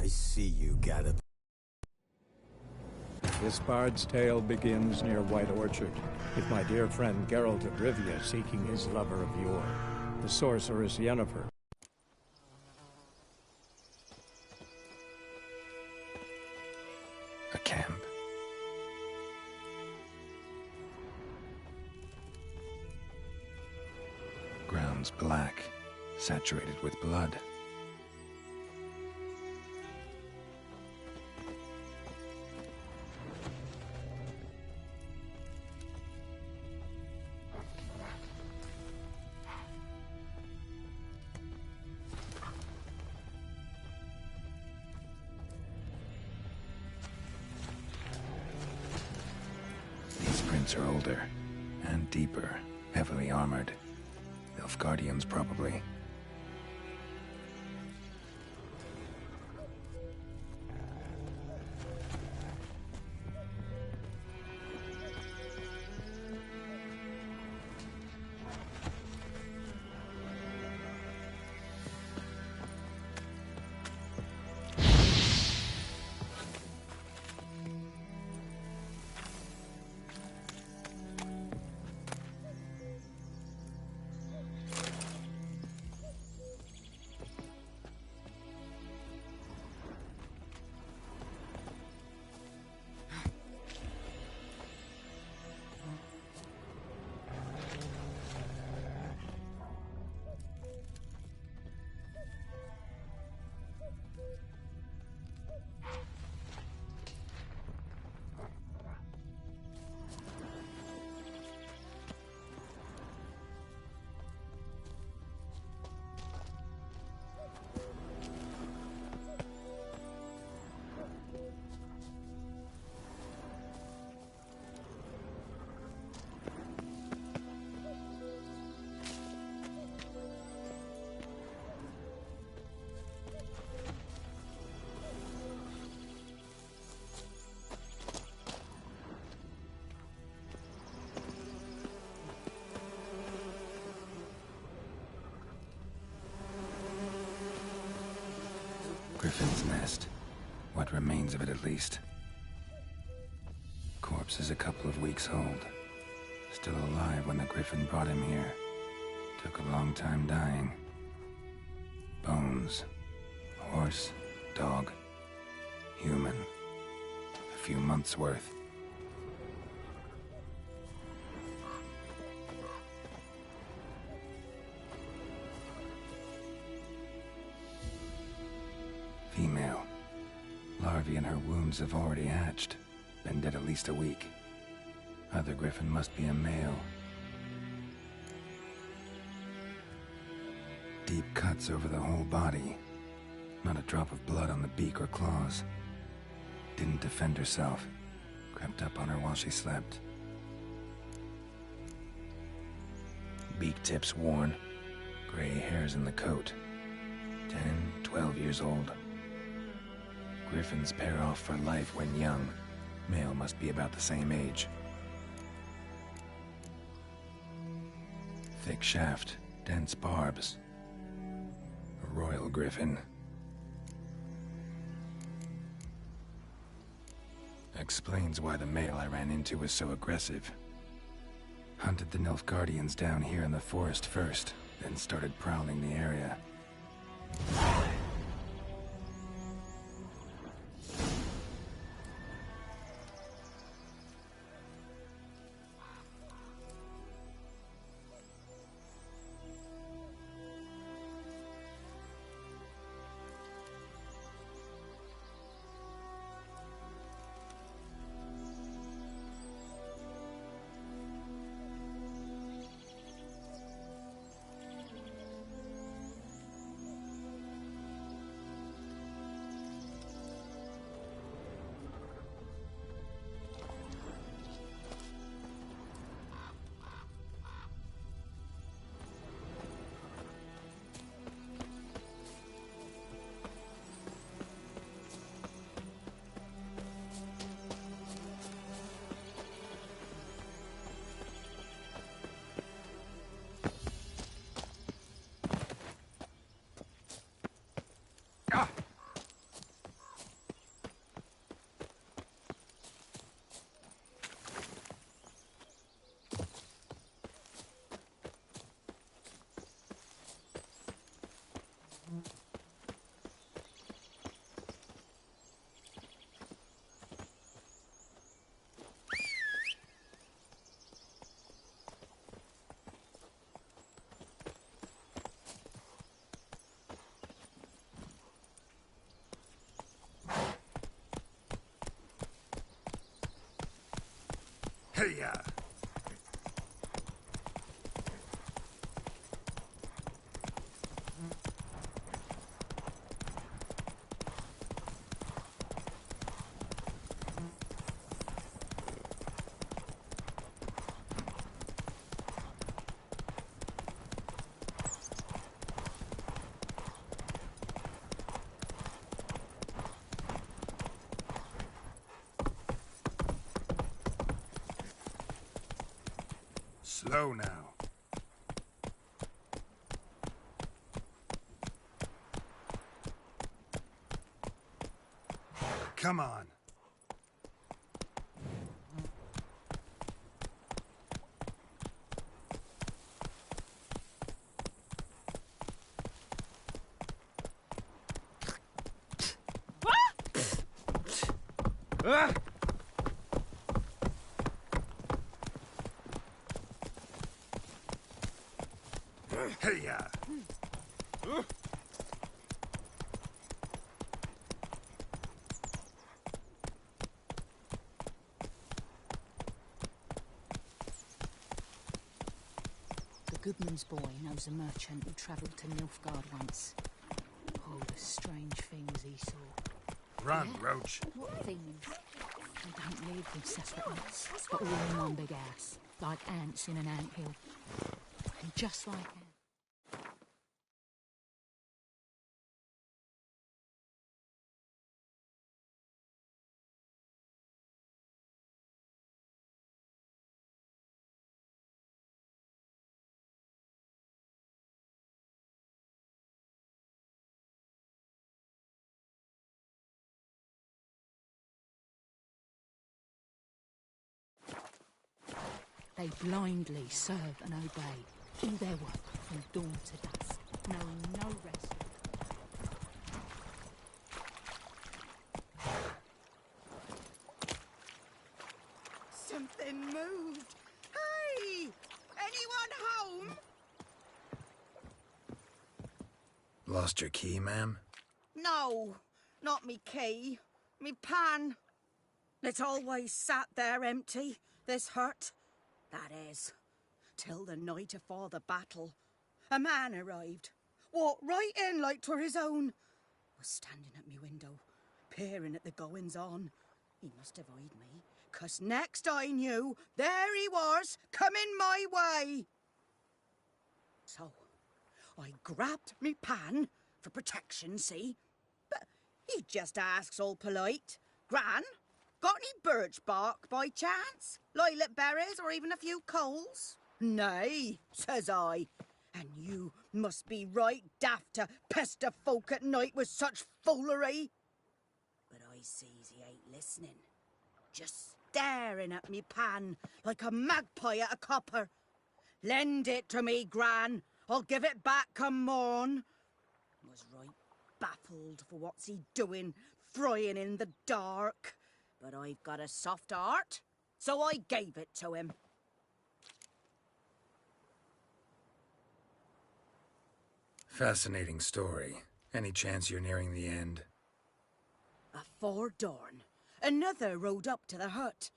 I see you got it. This bard's tale begins near White Orchard, with my dear friend Geralt of Rivia seeking his lover of yore, the sorceress Yennefer. A camp. Ground's black, saturated with blood. These prints are older and deeper, heavily armored. Nilfgaardians, probably. Griffin's nest. What remains of it, at least. Corpse is a couple of weeks old. Still alive when the Griffin brought him here. Took a long time dying. Bones. Horse. Dog. Human. A few months' worth. Female. Larvae in her wounds have already hatched. Been dead at least a week. Other Griffin must be a male. Deep cuts over the whole body. Not a drop of blood on the beak or claws. Didn't defend herself. Crept up on her while she slept. Beak tips worn. Gray hairs in the coat. 10, 12 years old. Griffins pair off for life when young. Male must be about the same age. Thick shaft, dense barbs. A royal griffin. Explains why the male I ran into was so aggressive. Hunted the Nilfgaardians down here in the forest first, then started prowling the area. Hey-ya! Slow now. Come on. Hey-ya! The goodman's boy knows a merchant who travelled to Nilfgaard once. Oh, the strange things he saw. Run, Roach. What things? They don't live in separate huts, but all in one big house, like ants in an anthill. And just like ants. They blindly serve and obey, all their work from dawn to dusk, knowing no rest. Something moved. Hey! Anyone home? Lost your key, ma'am? No, not me key. Me pan. It's always sat there empty, this hut. That is, till the night afore the battle. A man arrived, walked right in like 'twere his own. Was standing at me window, peering at the goings-on. He must have eyed me, 'cause next I knew, there he was, coming my way. So, I grabbed me pan, for protection, see? But he just asks all polite, Gran, got any birch bark by chance? Lilac berries or even a few coals? Nay, says I. And you must be right daft to pester folk at night with such foolery. But I sees he ain't listening. Just staring at me pan like a magpie at a copper. Lend it to me, Gran. I'll give it back come morn. Was right baffled for what's he doing, frying in the dark. But I've got a soft heart, so I gave it to him. Fascinating story. Any chance you're nearing the end? Afore dawn, another rode up to the hut.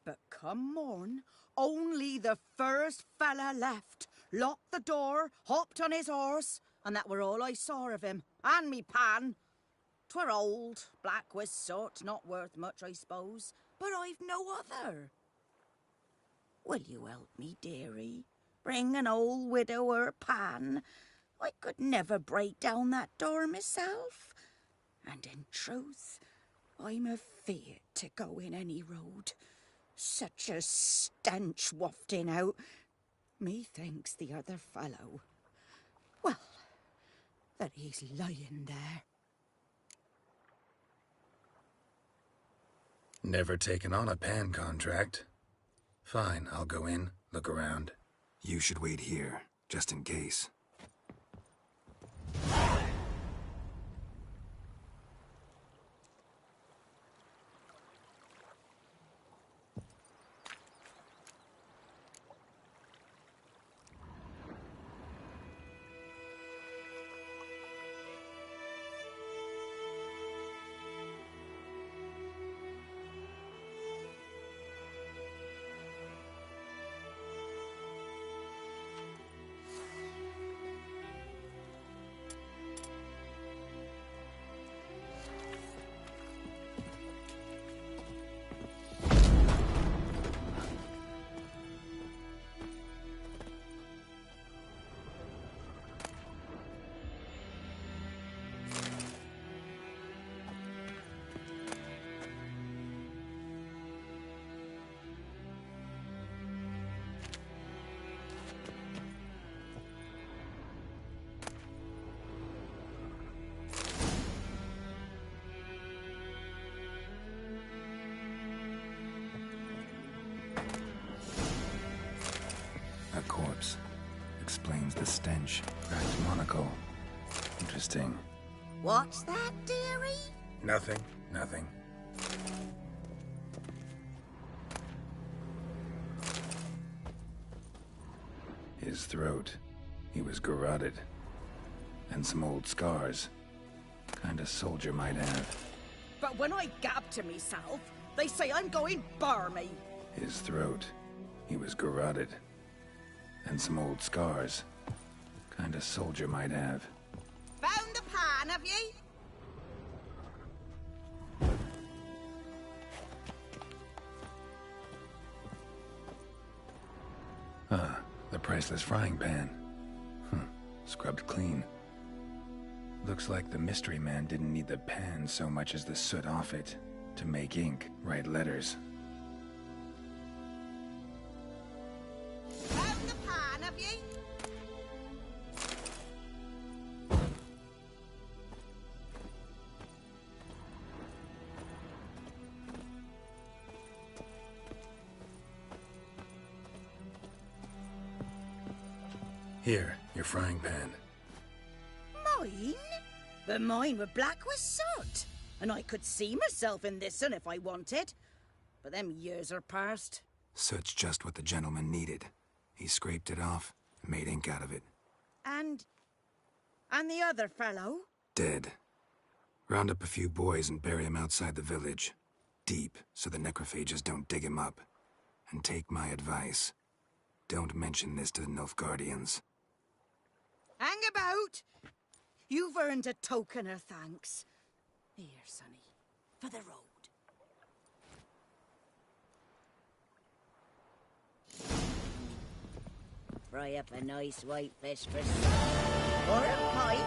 But come morn, only the first fella left, locked the door, hopped on his horse, and that were all I saw of him, and me pan. 'Twere old, black with soot, not worth much, I suppose, but I've no other. Will you help me, dearie? Bring an old widower pan. I could never break down that door myself. And in truth, I'm afeard to go in any road. Such a stench wafting out. Methinks the other fellow, well, that he's lying there. Never taken on a pan contract. Fine, I'll go in, look around. You should wait here, just in case. Explains the stench. Cracked monocle. Interesting. What's that, dearie? Nothing. Nothing. His throat. He was garroted. And some old scars. Kind of soldier might have. But when I gab to myself, they say I'm going barmy. His throat. He was garroted. And some old scars. Kind of soldier might have. Found the pan, have ye? Ah, the priceless frying pan. Scrubbed clean. Looks like the mystery man didn't need the pan so much as the soot off it to make ink, write letters. Found the pan, have ye? Here, your frying pan. Mine? But mine were black with soot. And I could see myself in this one if I wanted. But them years are past. Soot's just what the gentleman needed. He scraped it off and made ink out of it. And the other fellow? Dead. Round up a few boys and bury him outside the village. Deep, so the necrophages don't dig him up. And take my advice. Don't mention this to the Nilfgaardians. Hang about! You've earned a token of thanks. Here, sonny, for the road. Fry up a nice white fish for supper. Or a pike.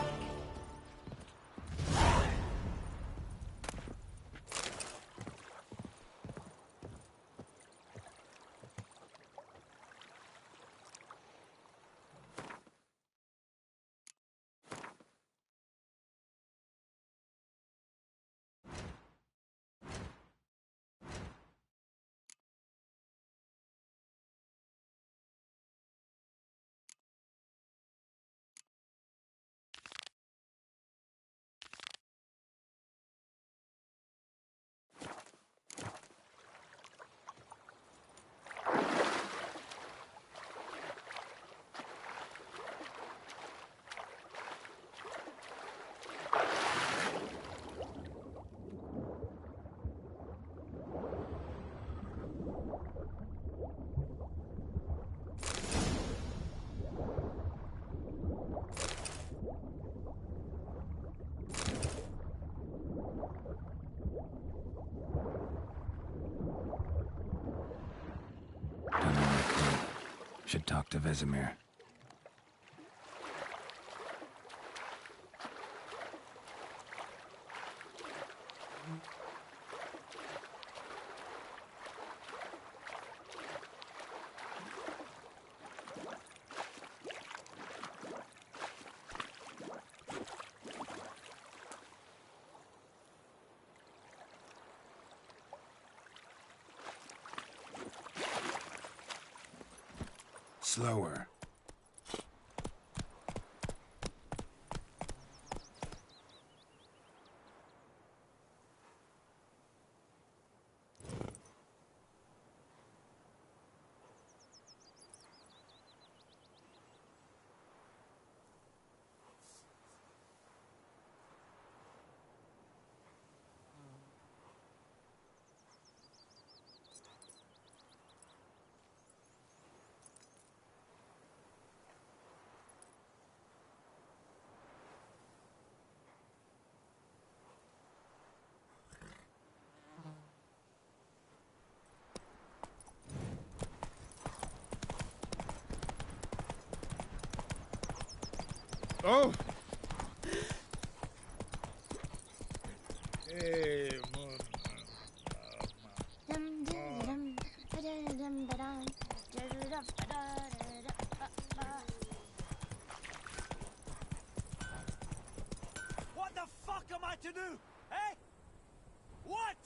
Should talk to Vesemir. Slower. Oh! Hey, moon. What the fuck am I to do? Eh? What?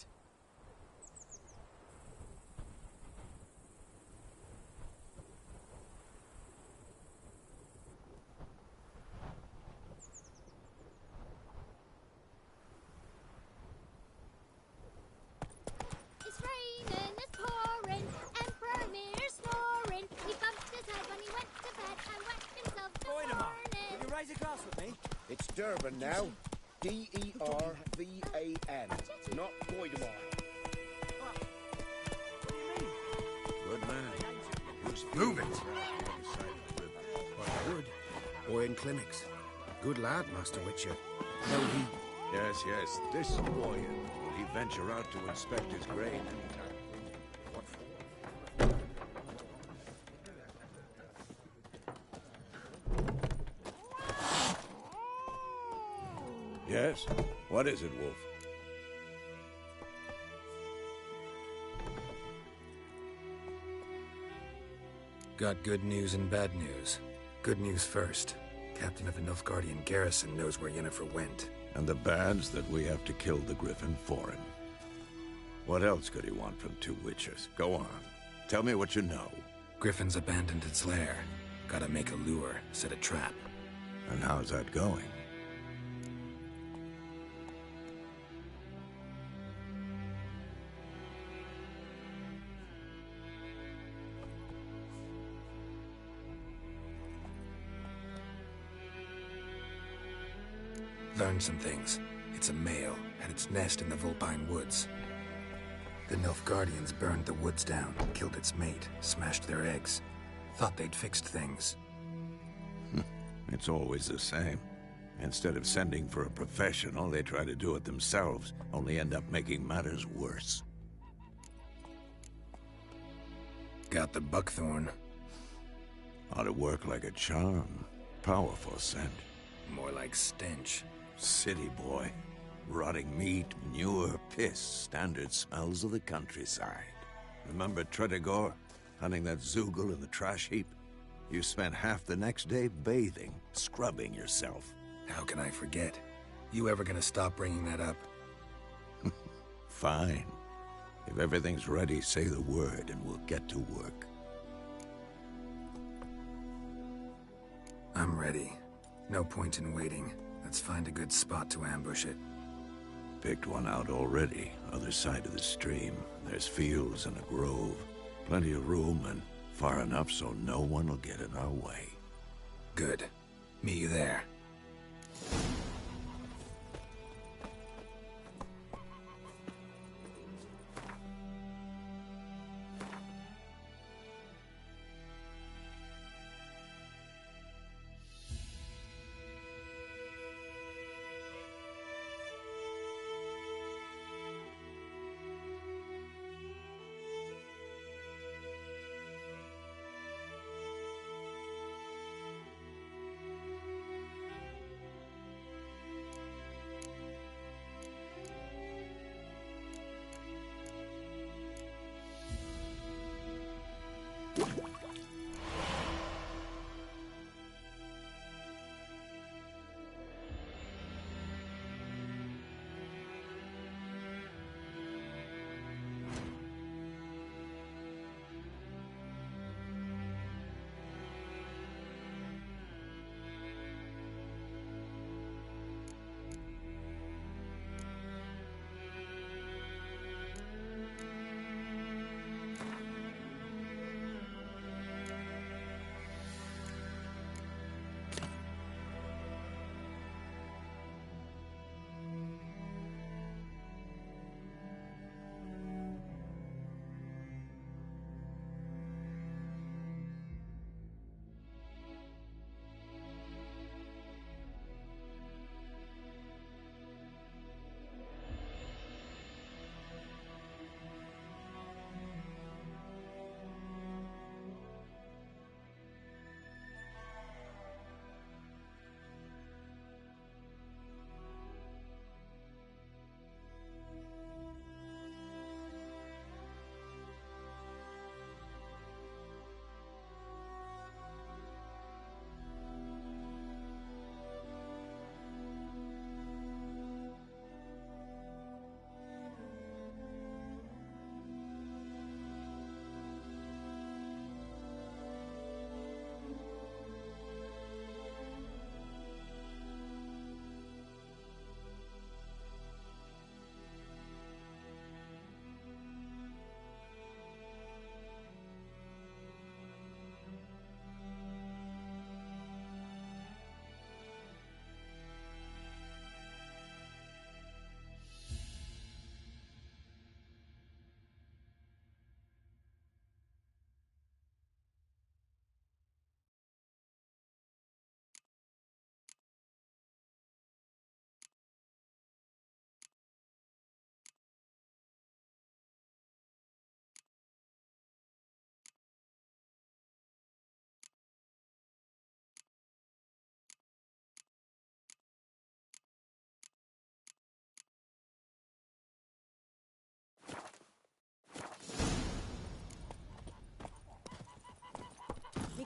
raise a glass with me? It's Durban now. D-E-R-V-A-N. Not Boydemar. Good man. Move it. Good. Boy in clinics. Good lad, Master Witcher. No, he... Yes, yes. This boy, will he venture out to inspect his grain? What for? Yes? What is it, Wolf? Got good news and bad news. Good news first. Captain of the Nilfgaardian garrison knows where Yennefer went. And the bad's that we have to kill the Griffin for him. What else could he want from two witchers? Go on. Tell me what you know. Griffin's abandoned its lair. Gotta make a lure, set a trap. And how's that going? Learned some things. It's a male, had its nest in the Vulpine Woods. The Nilfgaardians burned the woods down, killed its mate, smashed their eggs. Thought they'd fixed things. It's always the same. Instead of sending for a professional, they try to do it themselves, only end up making matters worse. Got the buckthorn. Ought to work like a charm. Powerful scent. More like stench. City boy. Rotting meat, manure, piss. Standard smells of the countryside. Remember Tretogor? Hunting that Zoogle in the trash heap? You spent half the next day bathing, scrubbing yourself. How can I forget? You ever gonna stop bringing that up? Fine. If everything's ready, say the word and we'll get to work. I'm ready. No point in waiting. Let's find a good spot to ambush it. Picked one out already, other side of the stream. There's fields and a grove. Plenty of room and far enough so no one will get in our way. Good. Meet you there.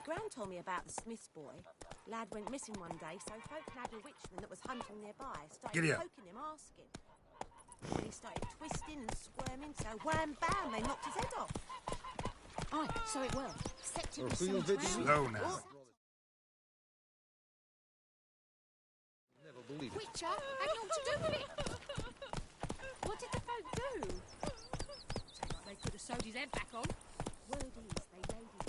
Gran told me about the Smith's boy. Lad went missing one day, so folk had a witchman that was hunting nearby. Started Giddy up. poking him, asking. When he started twisting and squirming, so wham bam, they knocked his head off. Aye, so it will. Except it was who you some visiting? Slow now. Never believe it. Witcher had naught to do with it. What did the folk do? Seemed like they could have sewed his head back on. Word is, they laid his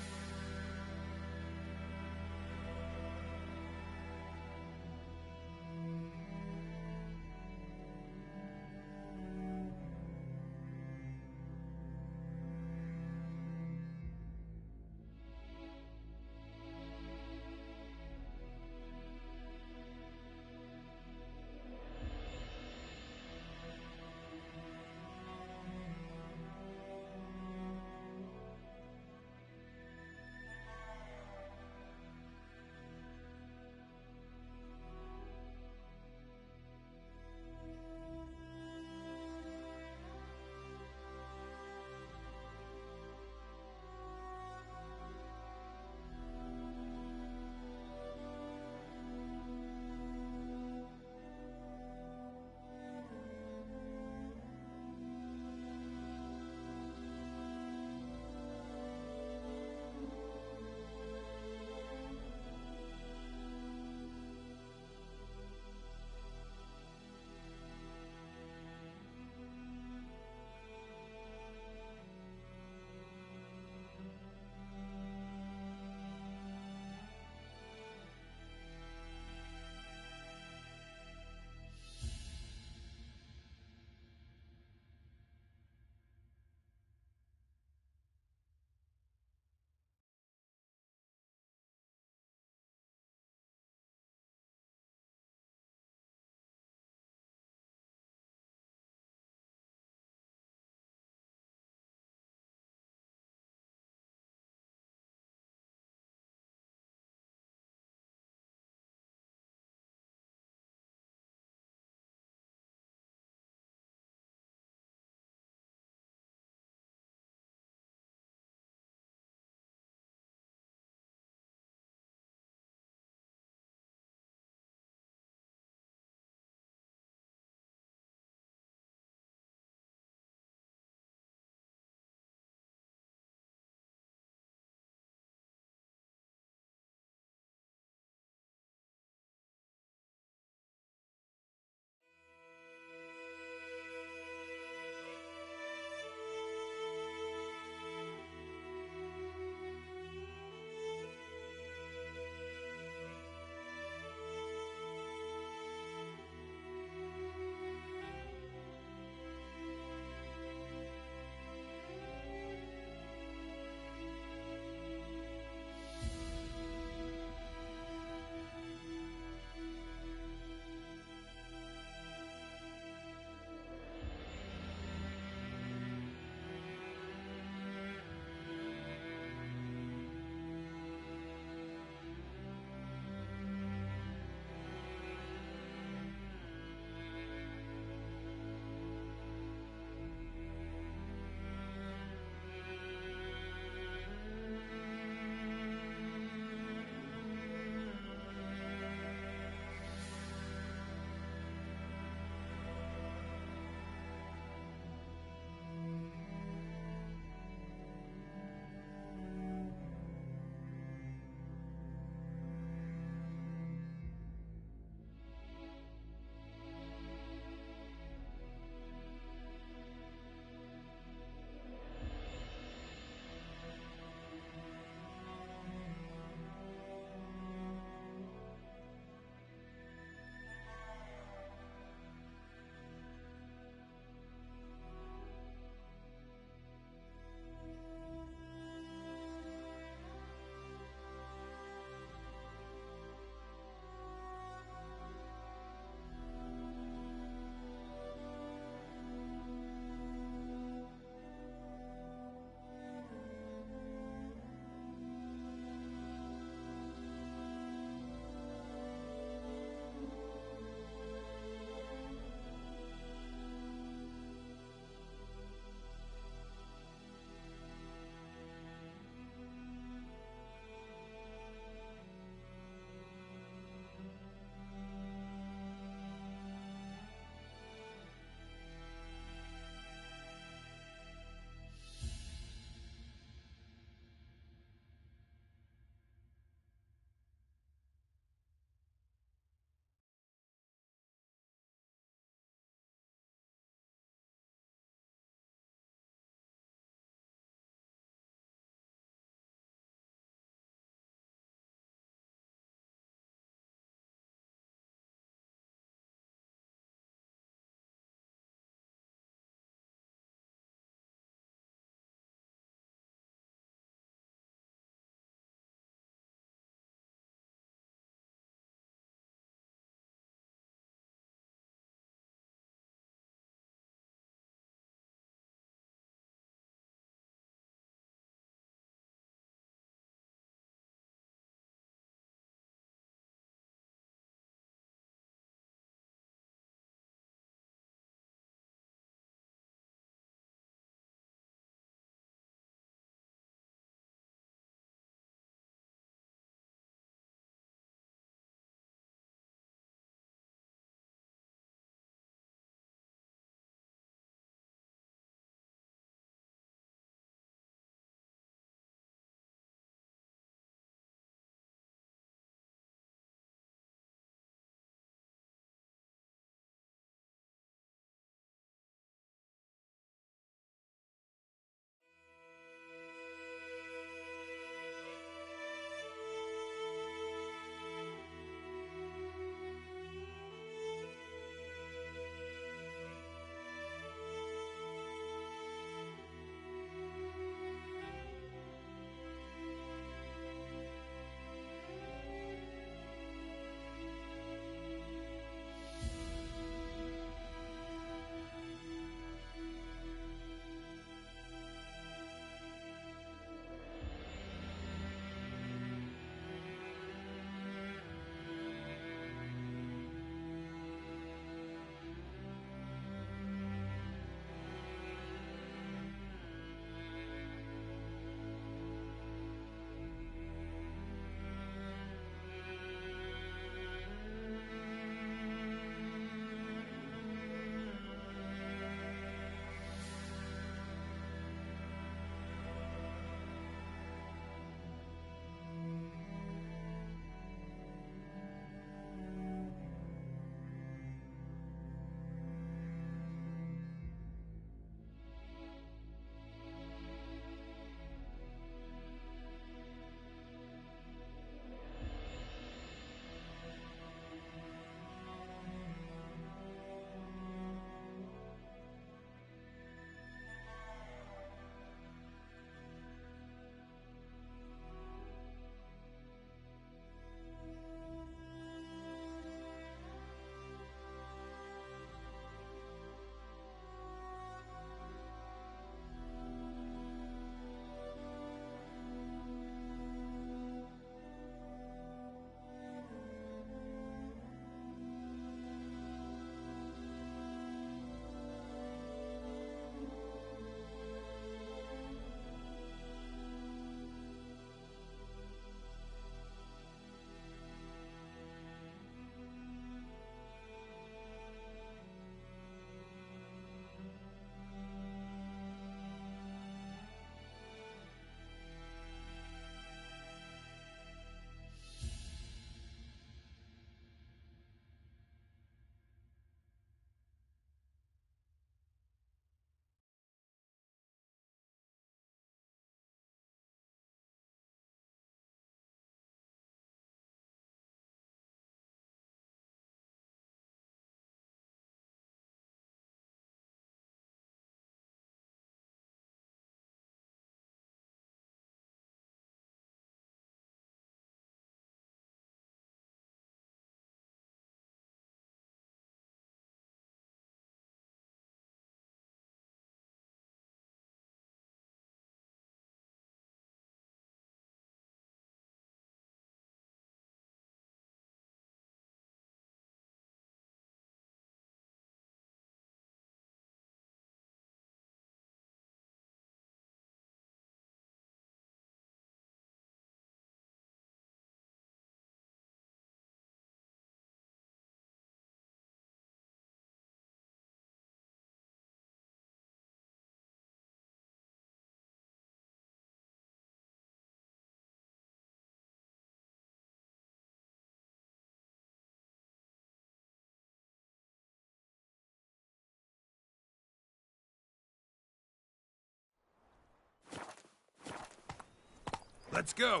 Let's go.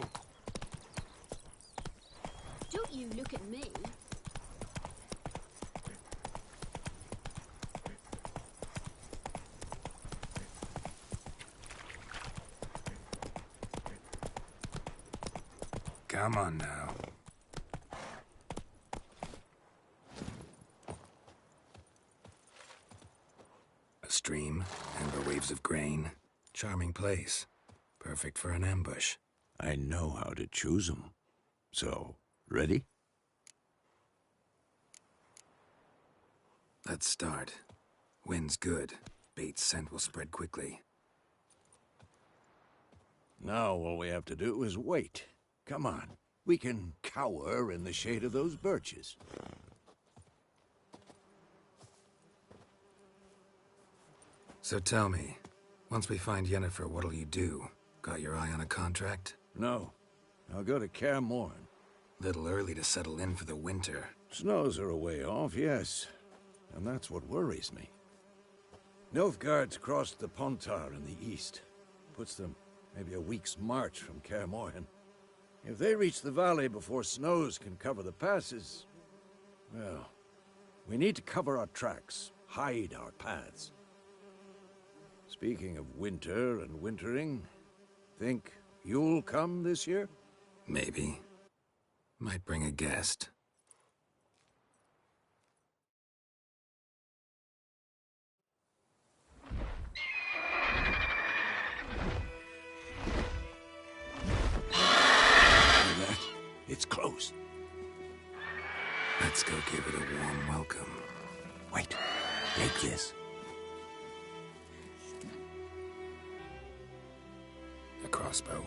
Don't you look at me. Come on now. A stream, amber waves of grain. Charming place. Perfect for an ambush. I know how to choose them. So, ready? Let's start. Wind's good. Bait's scent will spread quickly. Now all we have to do is wait. Come on. We can cower in the shade of those birches. So tell me, once we find Yennefer, what'll you do? Got your eye on a contract? No. I'll go to Kaer Morhen. Little early to settle in for the winter. Snows are a way off, yes. And that's what worries me. Nilfgaard's crossed the Pontar in the east. Puts them maybe a week's march from Kaer Morhen. If they reach the valley before snows can cover the passes, well, we need to cover our tracks, hide our paths. Speaking of winter and wintering, think you'll come this year? Maybe. Might bring a guest. It's close. Let's go give it a warm welcome. Wait, take this. A crossbow.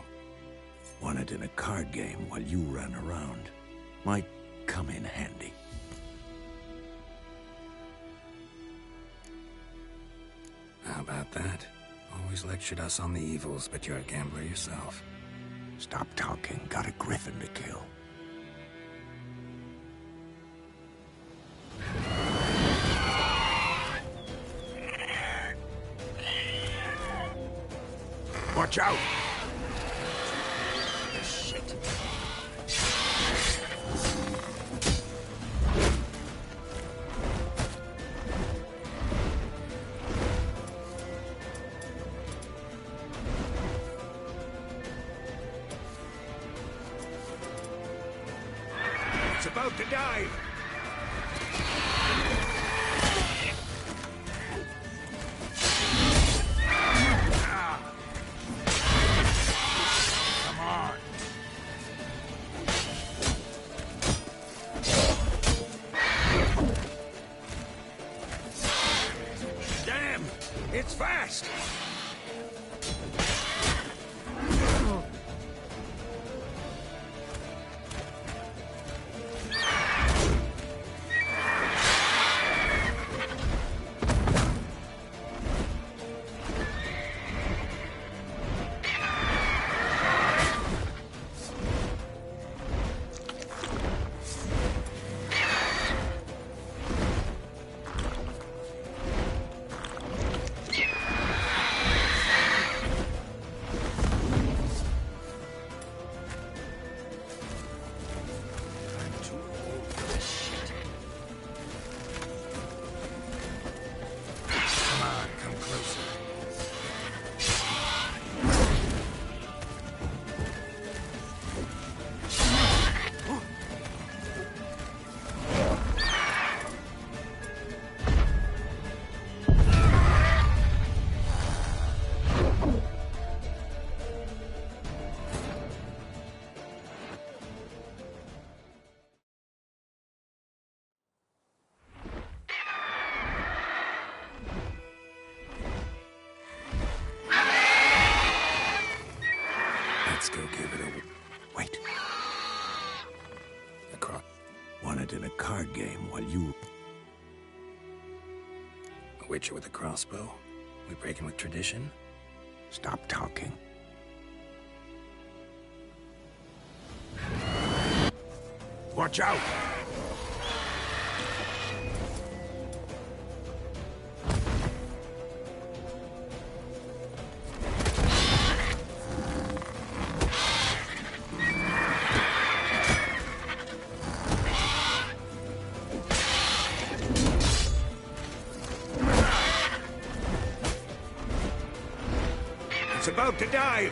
Won it in a card game while you ran around. Might come in handy. How about that? Always lectured us on the evils, but you're a gambler yourself. Stop talking. Got a griffin to kill. Watch out! Shit. It's about to dive! It's fast! Let's go give it a... Wait. Won it in a card game while you... A witcher with a crossbow? We breaking with tradition? Stop talking. Watch out! It's about to dive!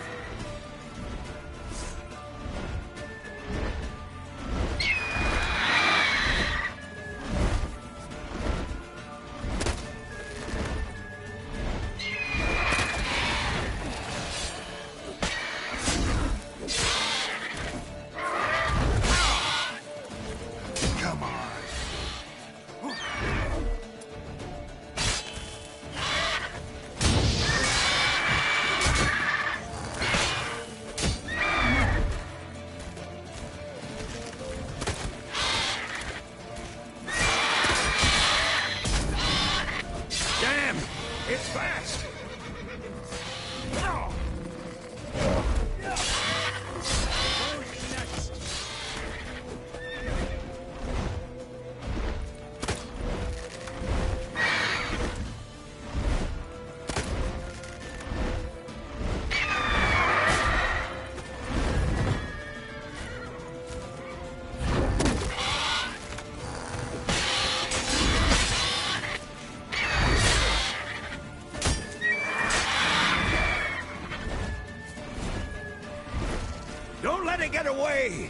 It's fast! Don't let it get away!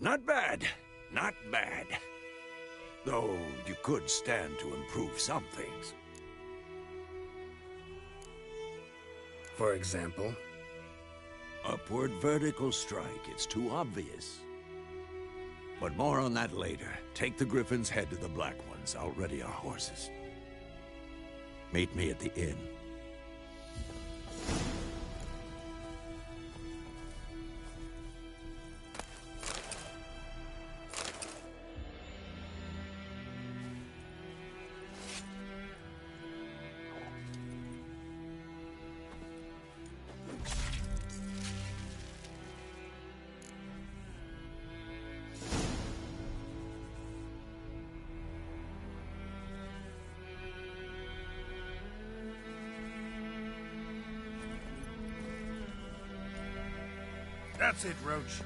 Not bad. Not bad. Though you could stand to improve some things. For example? Upward vertical strike. It's too obvious. But more on that later. Take the Griffin's head to the Black Ones. I'll ready our horses. Meet me at the inn. That's it, Roach.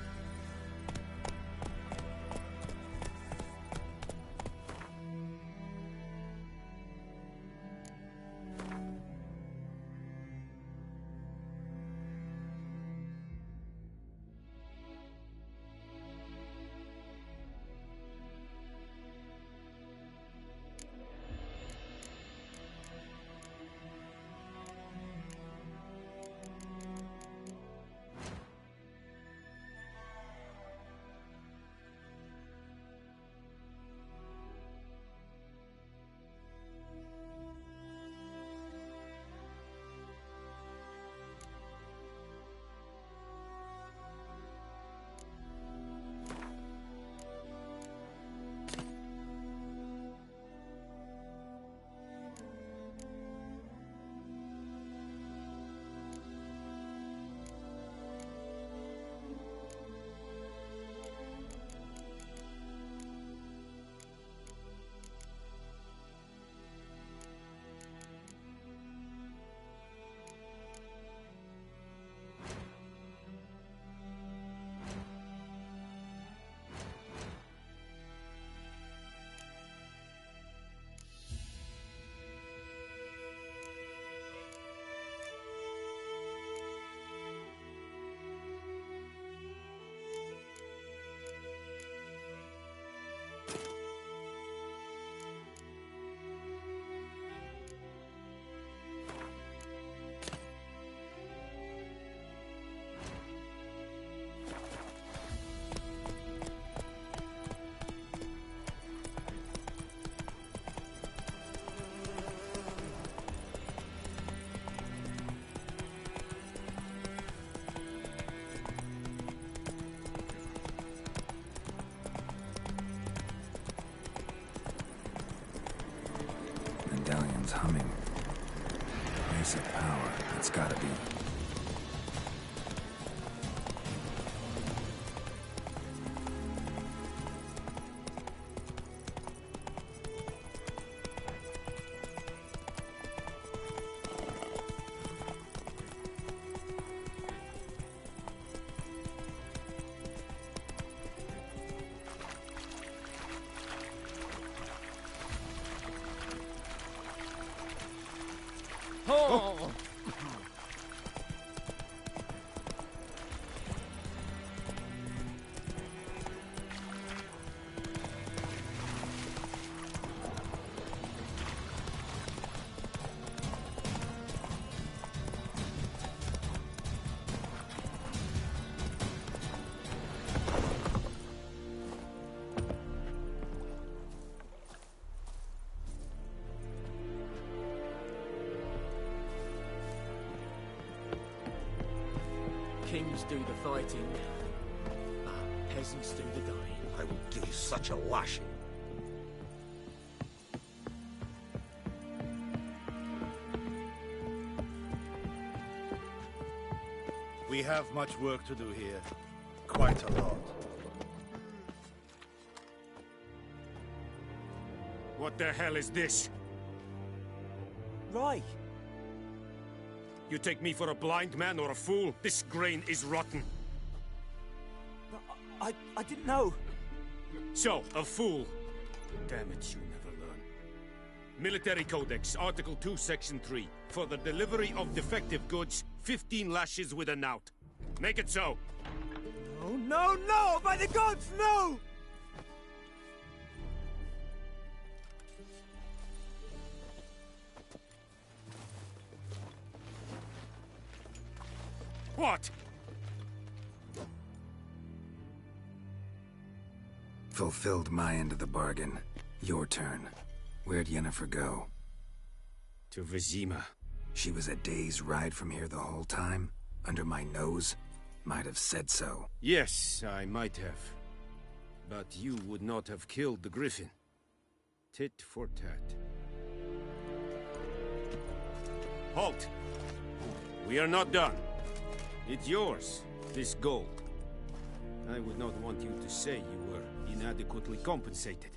It's gotta be. Oh! Kings do the fighting, but peasants do the dying. I will give you such a lashing. We have much work to do here. Quite a lot. What the hell is this? Right. You take me for a blind man or a fool? This grain is rotten. I didn't know. So, a fool. Damn it, you never learn. Military Codex, Article 2, Section 3. For the delivery of defective goods, 15 lashes with a knout. Make it so. No, no, no! By the gods, no! What? Fulfilled my end of the bargain. Your turn. Where'd Yennefer go? To Vizima. She was a day's ride from here the whole time? Under my nose? Might have said so. Yes, I might have. But you would not have killed the griffin. Tit for tat. Halt! We are not done. It's yours, this gold. I would not want you to say you were inadequately compensated.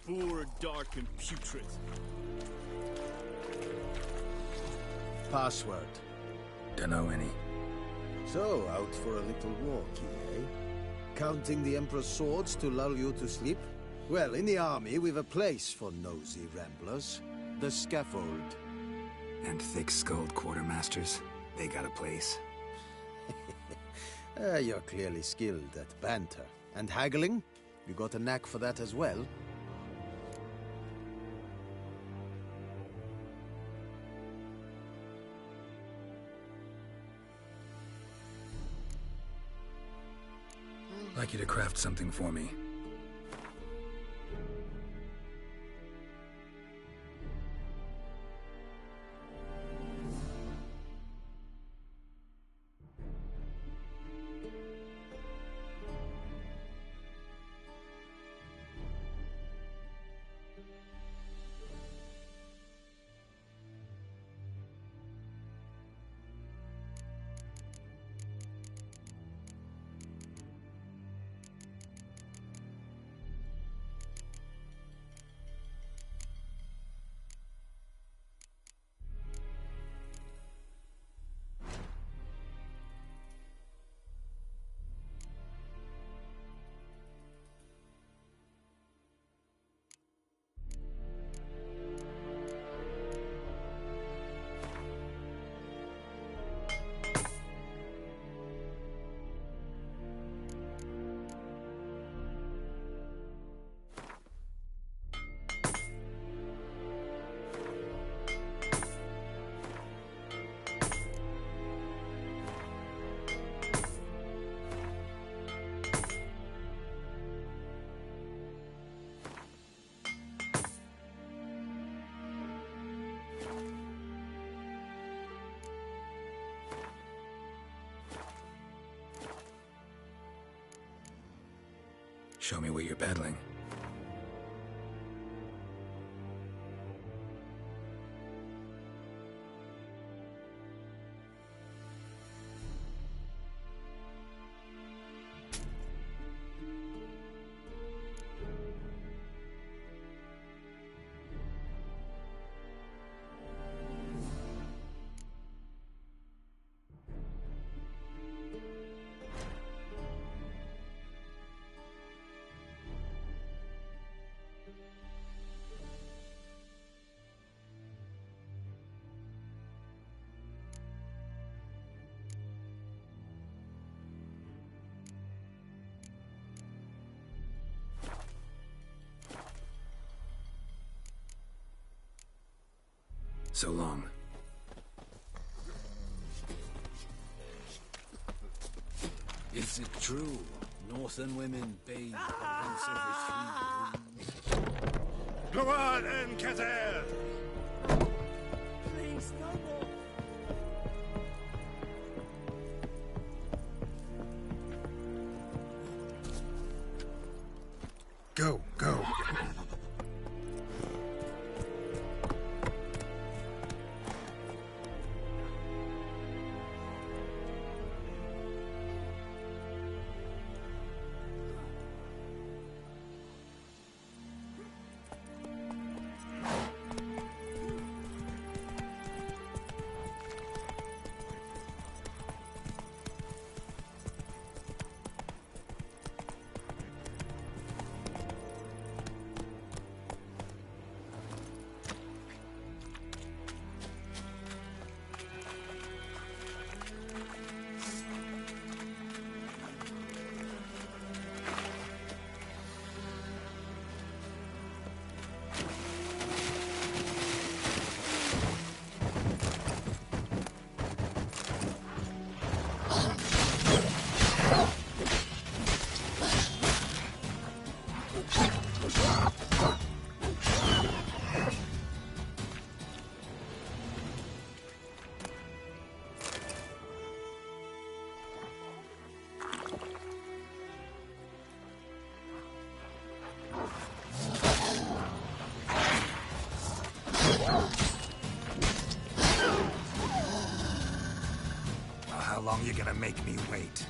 Poor, dark, and putrid. Password. Dunno any. So, out for a little walk, eh? Counting the Emperor's swords to lull you to sleep? Well, in the army, we've a place for nosy ramblers. The scaffold. And thick-skulled quartermasters? They got a place. You're clearly skilled at banter. And haggling? You got a knack for that as well? I'd like you to craft something for me. Show me what you're peddling. So long. Is it true? Northern women bathe once every 3 moons? Go on, Encater! Please, no more. Go, go. How long you gonna make me wait?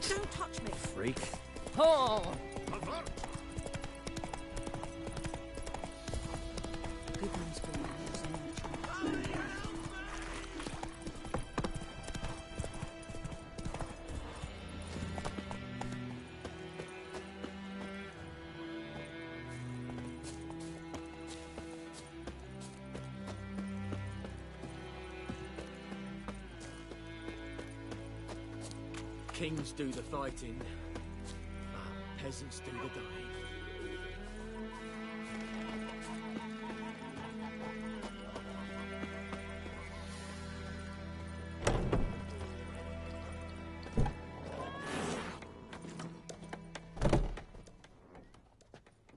Don't touch me. Freak. Oh! Good ones for your hands, Kings do the fighting, but peasants do the dying.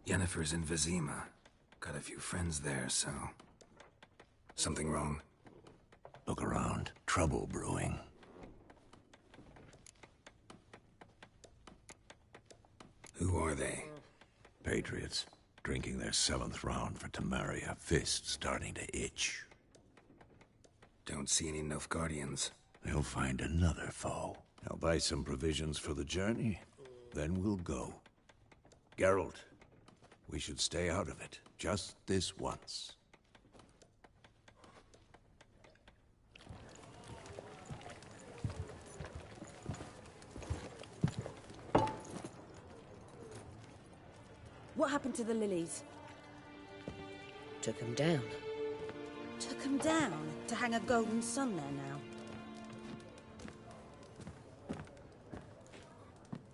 Yennefer's in Vizima. Got a few friends there, so... Something wrong? Look around. Trouble brewing. Who are they? Patriots. Drinking their 7th round for Temeria. Fist starting to itch. Don't see any Nilfgaardians. They'll find another foe. I'll buy some provisions for the journey. Then we'll go. Geralt, we should stay out of it. Just this once. What happened to the lilies? Took them down. Took them down to hang a golden sun there now.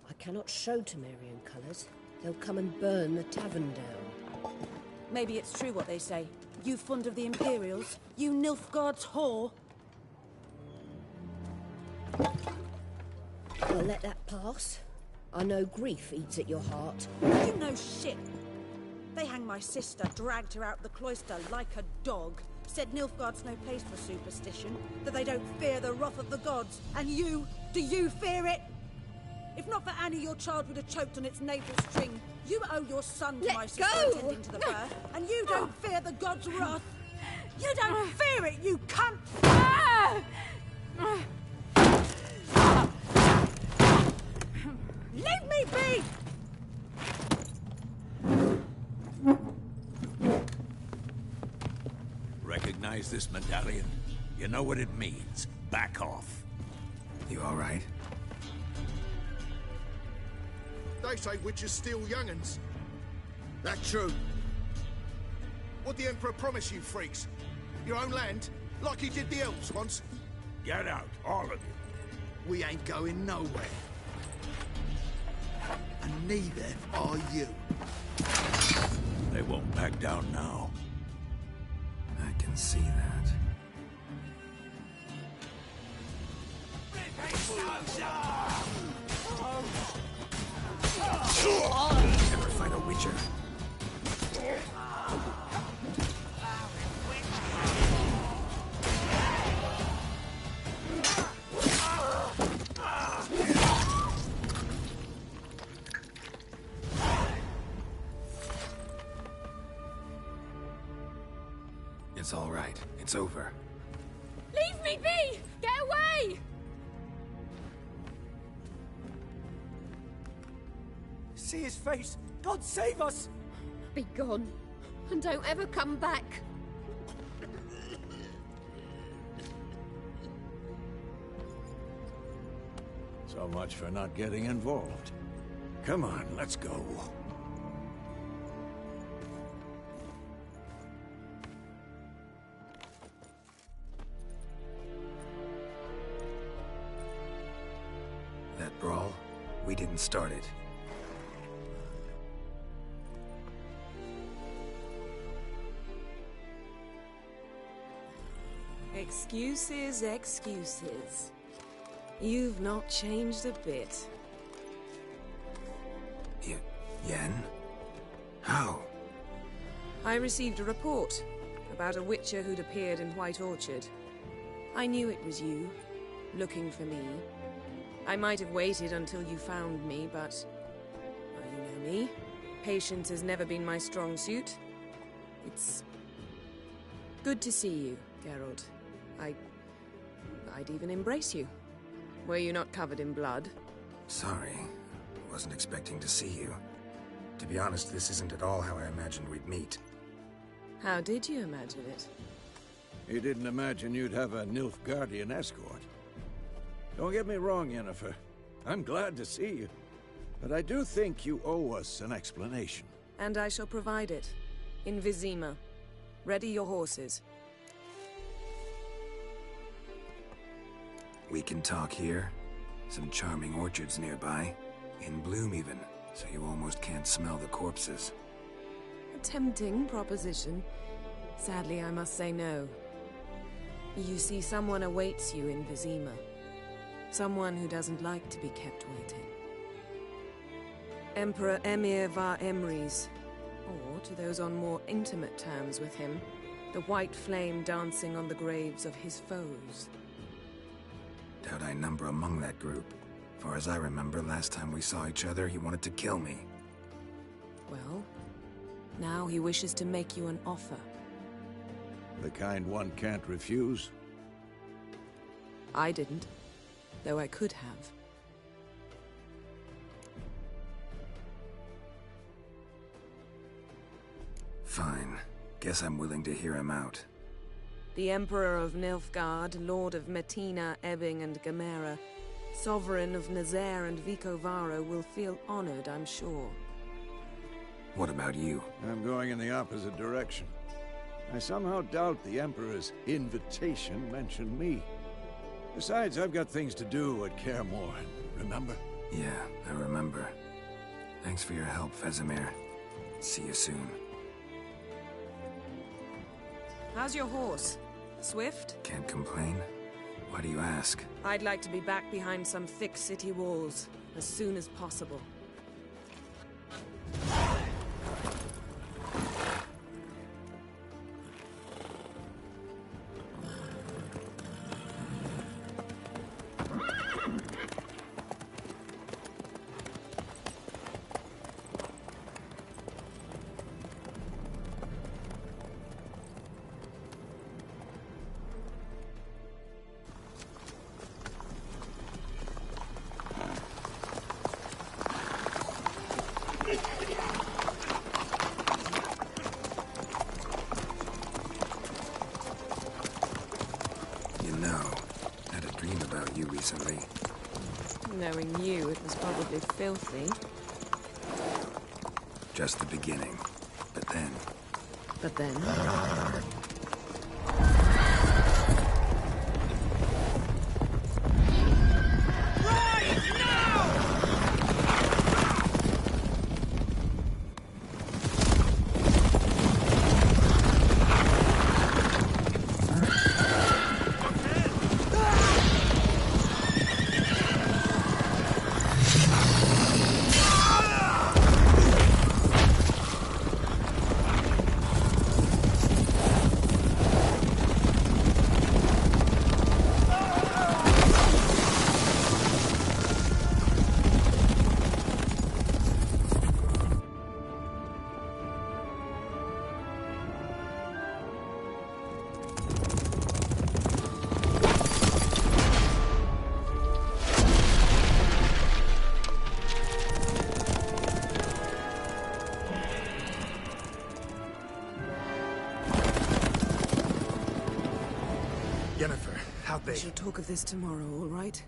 I cannot show Temerian colours. They'll come and burn the tavern down. Maybe it's true what they say. You fond of the Imperials? You Nilfgaard's whore? I'll let that pass. I know grief eats at your heart. You know shit. They hanged my sister, dragged her out the cloister like a dog. Said Nilfgaard's no place for superstition, that they don't fear the wrath of the gods. And you, do you fear it? If not for Annie, your child would have choked on its navel string. You owe your son to my sister attending to the birth, and you don't fear the gods' wrath. You don't fear it, you cunt! Leave me be! Recognize this medallion? You know what it means. Back off. You all right? They say witches steal young'uns. That true? What the Emperor promise you, freaks? Your own land? Like he did the elves once? Get out, all of you. We ain't going nowhere. And neither are you. They won't back down now. I can see that. Never fight a witcher. It's all right. It's over. Leave me be! Get away! See his face! God save us! Be gone, and don't ever come back. So much for not getting involved. Come on, let's go. That brawl, we didn't start it. Excuses, excuses. You've not changed a bit. Yen? How? I received a report about a witcher who'd appeared in White Orchard. I knew it was you, looking for me. I might have waited until you found me, but... well, you know me. Patience has never been my strong suit. It's... good to see you, Geralt. I'd even embrace you. Were you not covered in blood? Sorry. Wasn't expecting to see you. To be honest, this isn't at all how I imagined we'd meet. How did you imagine it? You didn't imagine you'd have a Nilfgaardian escort. Don't get me wrong, Yennefer. I'm glad to see you. But I do think you owe us an explanation. And I shall provide it. In Vizima. Ready your horses. We can talk here? Some charming orchards nearby. In bloom even, so you almost can't smell the corpses. A tempting proposition. Sadly, I must say no. You see, someone awaits you in Vizima. Someone who doesn't like to be kept waiting. Emperor Emir var Emrys, or, to those on more intimate terms with him, the white flame dancing on the graves of his foes. Doubt I number among that group. Far as I remember, last time we saw each other, he wanted to kill me. Well, now he wishes to make you an offer. The kind one can't refuse? I didn't, though I could have. Fine. Guess I'm willing to hear him out. The Emperor of Nilfgaard, Lord of Metina, Ebbing and Gamera, Sovereign of Nazaire and Vicovaro will feel honored, I'm sure. What about you? I'm going in the opposite direction. I somehow doubt the Emperor's invitation mentioned me. Besides, I've got things to do at Kaer Morhen, remember? Yeah, I remember. Thanks for your help, Vesemir. See you soon. How's your horse? Swift? Can't complain. Why do you ask? I'd like to be back behind some thick city walls as soon as possible. Recently. Knowing you, it was probably filthy. Just the beginning. But then... But then? We shall talk of this tomorrow, all right?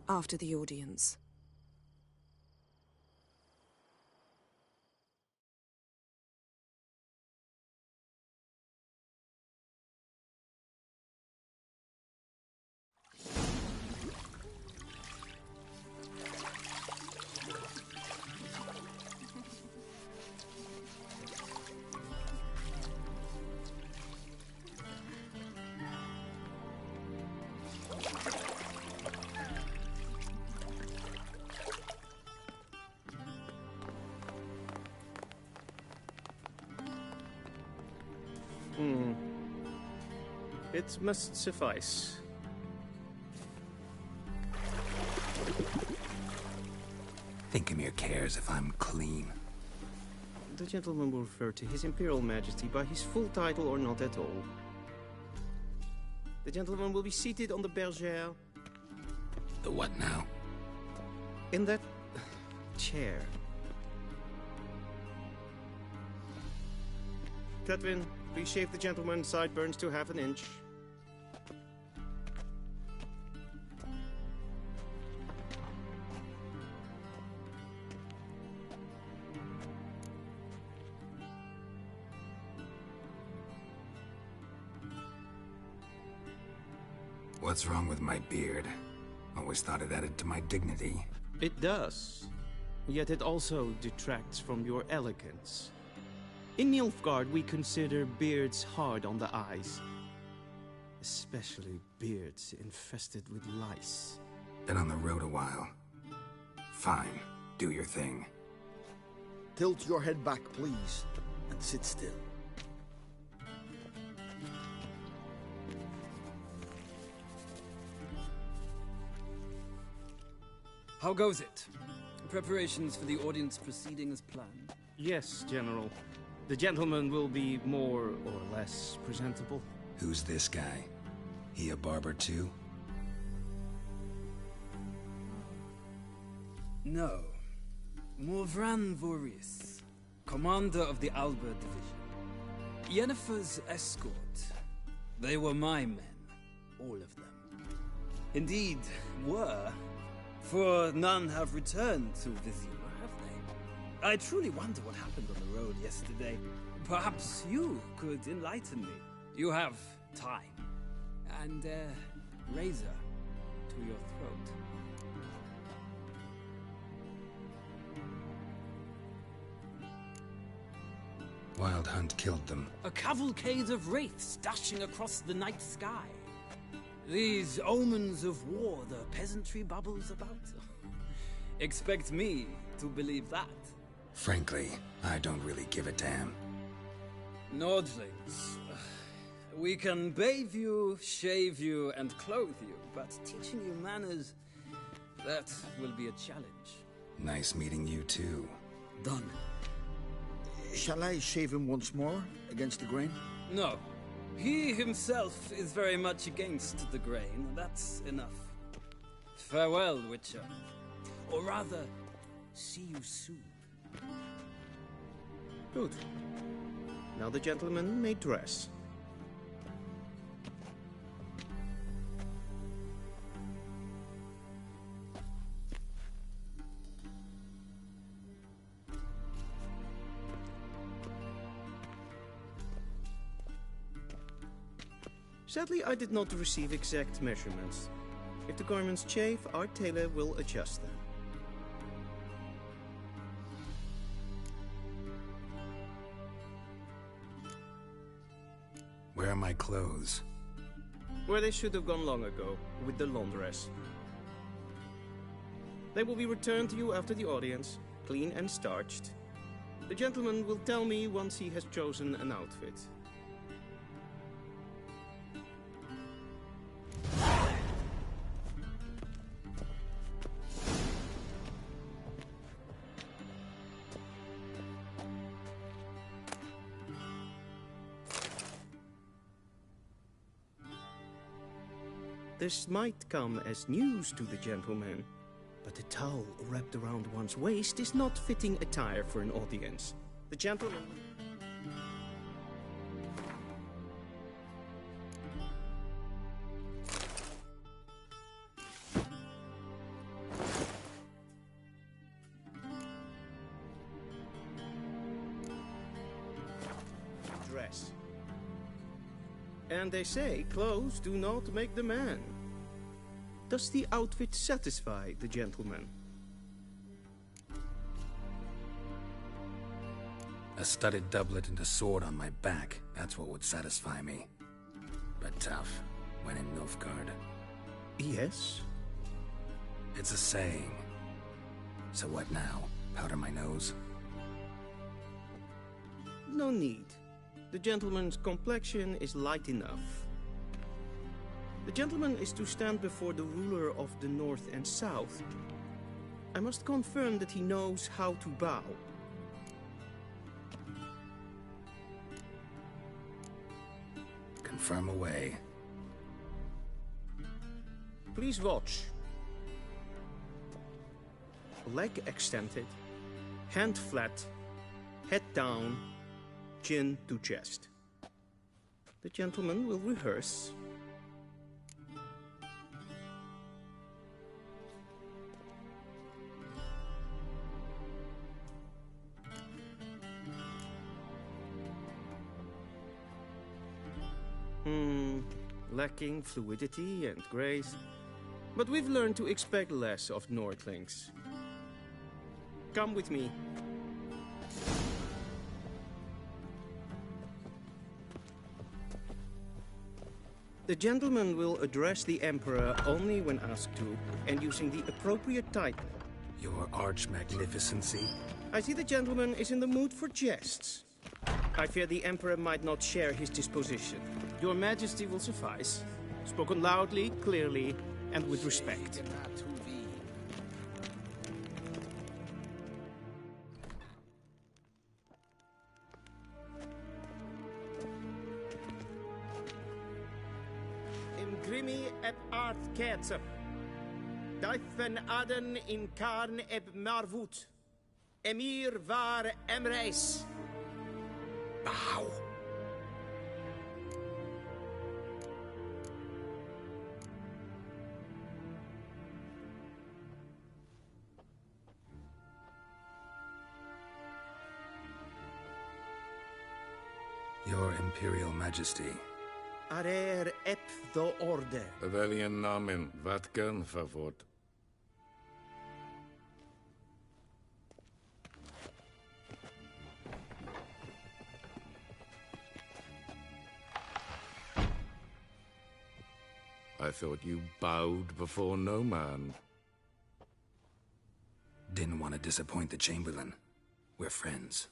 After the audience. It must suffice. Thinkemir cares if I'm clean. The gentleman will refer to His Imperial Majesty by his full title or not at all. The gentleman will be seated on the bergère. The what now? In that chair. Catwin, please shave the gentleman's sideburns to half an inch. What's wrong with my beard? Always thought it added to my dignity. It does. Yet it also detracts from your elegance. In Nilfgaard, we consider beards hard on the eyes. Especially beards infested with lice. Been on the road a while. Fine, do your thing. Tilt your head back, please, and sit still. How goes it? Preparations for the audience proceeding as planned? Yes, General. The gentleman will be more or less presentable. Who's this guy? He a barber too? No. Morvran Vorius, commander of the Alba Division. Yennefer's escort. They were my men. All of them. Indeed, were. For none have returned to Vizima, have they? I truly wonder what happened on the road yesterday. Perhaps you could enlighten me. You have time. And a razor to your throat. Wild Hunt killed them. A cavalcade of wraiths dashing across the night sky. These omens of war the peasantry bubbles about. Expect me to believe that. Frankly, I don't really give a damn. Nordlings. We can bathe you, shave you, and clothe you, but teaching you manners, that will be a challenge. Nice meeting you too. Done. Shall I shave him once more, against the grain? No. He himself is very much against the grain. That's enough. Farewell, Witcher. Or rather, see you soon. Good. Now the gentleman may dress. Sadly, I did not receive exact measurements. If the garments chafe, our tailor will adjust them. Where are my clothes? Where they should have gone long ago, with the laundress. They will be returned to you after the audience, clean and starched. The gentleman will tell me once he has chosen an outfit. This might come as news to the gentleman, but the towel wrapped around one's waist is not fitting attire for an audience. The gentleman... Dress. And they say clothes do not make the man. Does the outfit satisfy the gentleman? A studded doublet and a sword on my back, that's what would satisfy me. But tough, when in Nilfgaard. Yes? It's a saying. So what now? Powder my nose? No need. The gentleman's complexion is light enough. The gentleman is to stand before the ruler of the North and South. I must confirm that he knows how to bow. Confirm away. Please watch. Leg extended, hand flat, head down, chin to chest. The gentleman will rehearse. Lacking fluidity and grace. But we've learned to expect less of Nordlings. Come with me. The gentleman will address the Emperor only when asked to, and using the appropriate title. Your Arch-Magnificency? I see the gentleman is in the mood for jests. I fear the Emperor might not share his disposition. Your Majesty will suffice. Spoken loudly, clearly, and with respect. Grimi eb art ketzer. Daifen aden in karn eb marvut. Emir var emreis. Bow. Your Imperial Majesty. Arer ep do orde. Welchen Namen? Wat gern favor? I thought you bowed before no man. Didn't want to disappoint the Chamberlain. We're friends.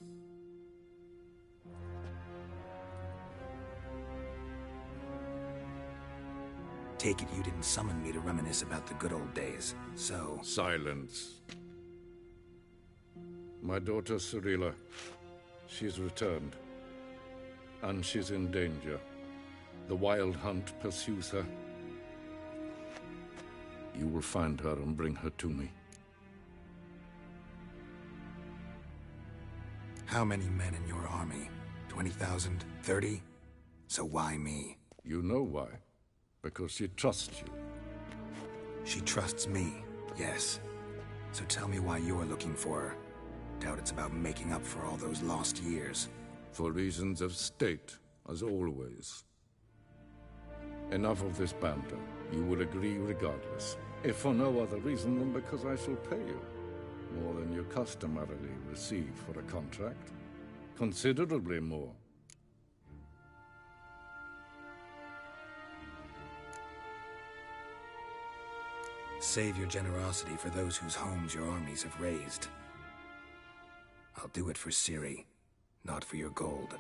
Take it you didn't summon me to reminisce about the good old days, so... Silence. My daughter Cyrilla, she's returned. And she's in danger. The Wild Hunt pursues her. You will find her and bring her to me. How many men in your army? 20,000? 30? So why me? You know why. Because she trusts you. She trusts me, yes. So tell me why you're looking for her. Doubt it's about making up for all those lost years. For reasons of state, as always. Enough of this banter. You will agree regardless. If for no other reason than because I shall pay you. More than you customarily receive for a contract. Considerably more. Save your generosity for those whose homes your armies have razed. I'll do it for Ciri, not for your gold.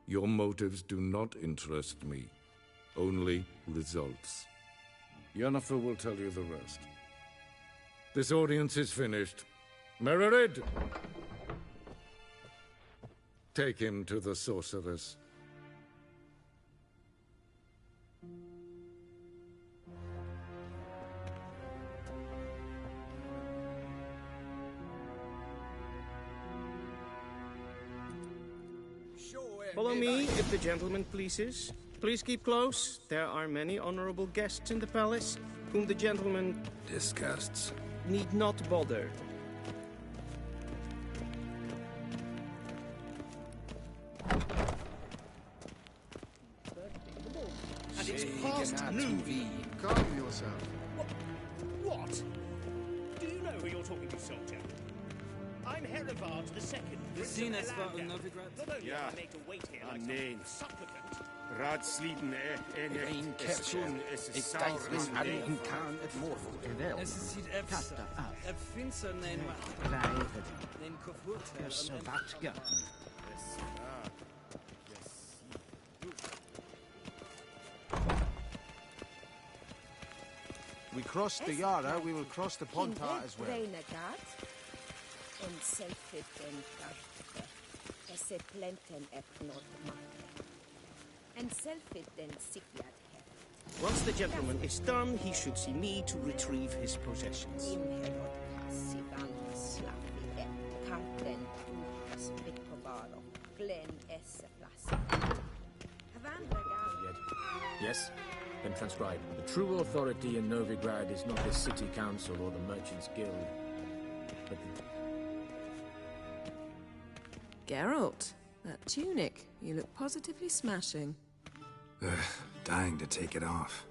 Your motives do not interest me. Only results. Yennefer will tell you the rest. This audience is finished. Mererid! Take him to the sorceress. Follow me, if the gentleman pleases. Please keep close. There are many honorable guests in the palace, whom the gentleman... disgusts. ...need not bother. And it's past noon. Calm yourself. What? Do you know who you're talking to, soldier? I'm Herivard II. Sinnes var Novigrad. Ja, aan nee. Raadsleden en Een kerstje. Ik tijd wist alleen kan het morgen geweld. Es ziet eb finster nein maar. Blijven. Den kofurt. Dus wat gaan. We crossed the Yara, we will cross the Pontar as well. En selfie den kartke. Esse plenten and selfie den sikyad. Once the gentleman is done, he should see me to retrieve his possessions. Yes? Then transcribe. The true authority in Novigrad is not the city council or the merchants' guild, but the... Geralt, that tunic. You look positively smashing. Dying to take it off.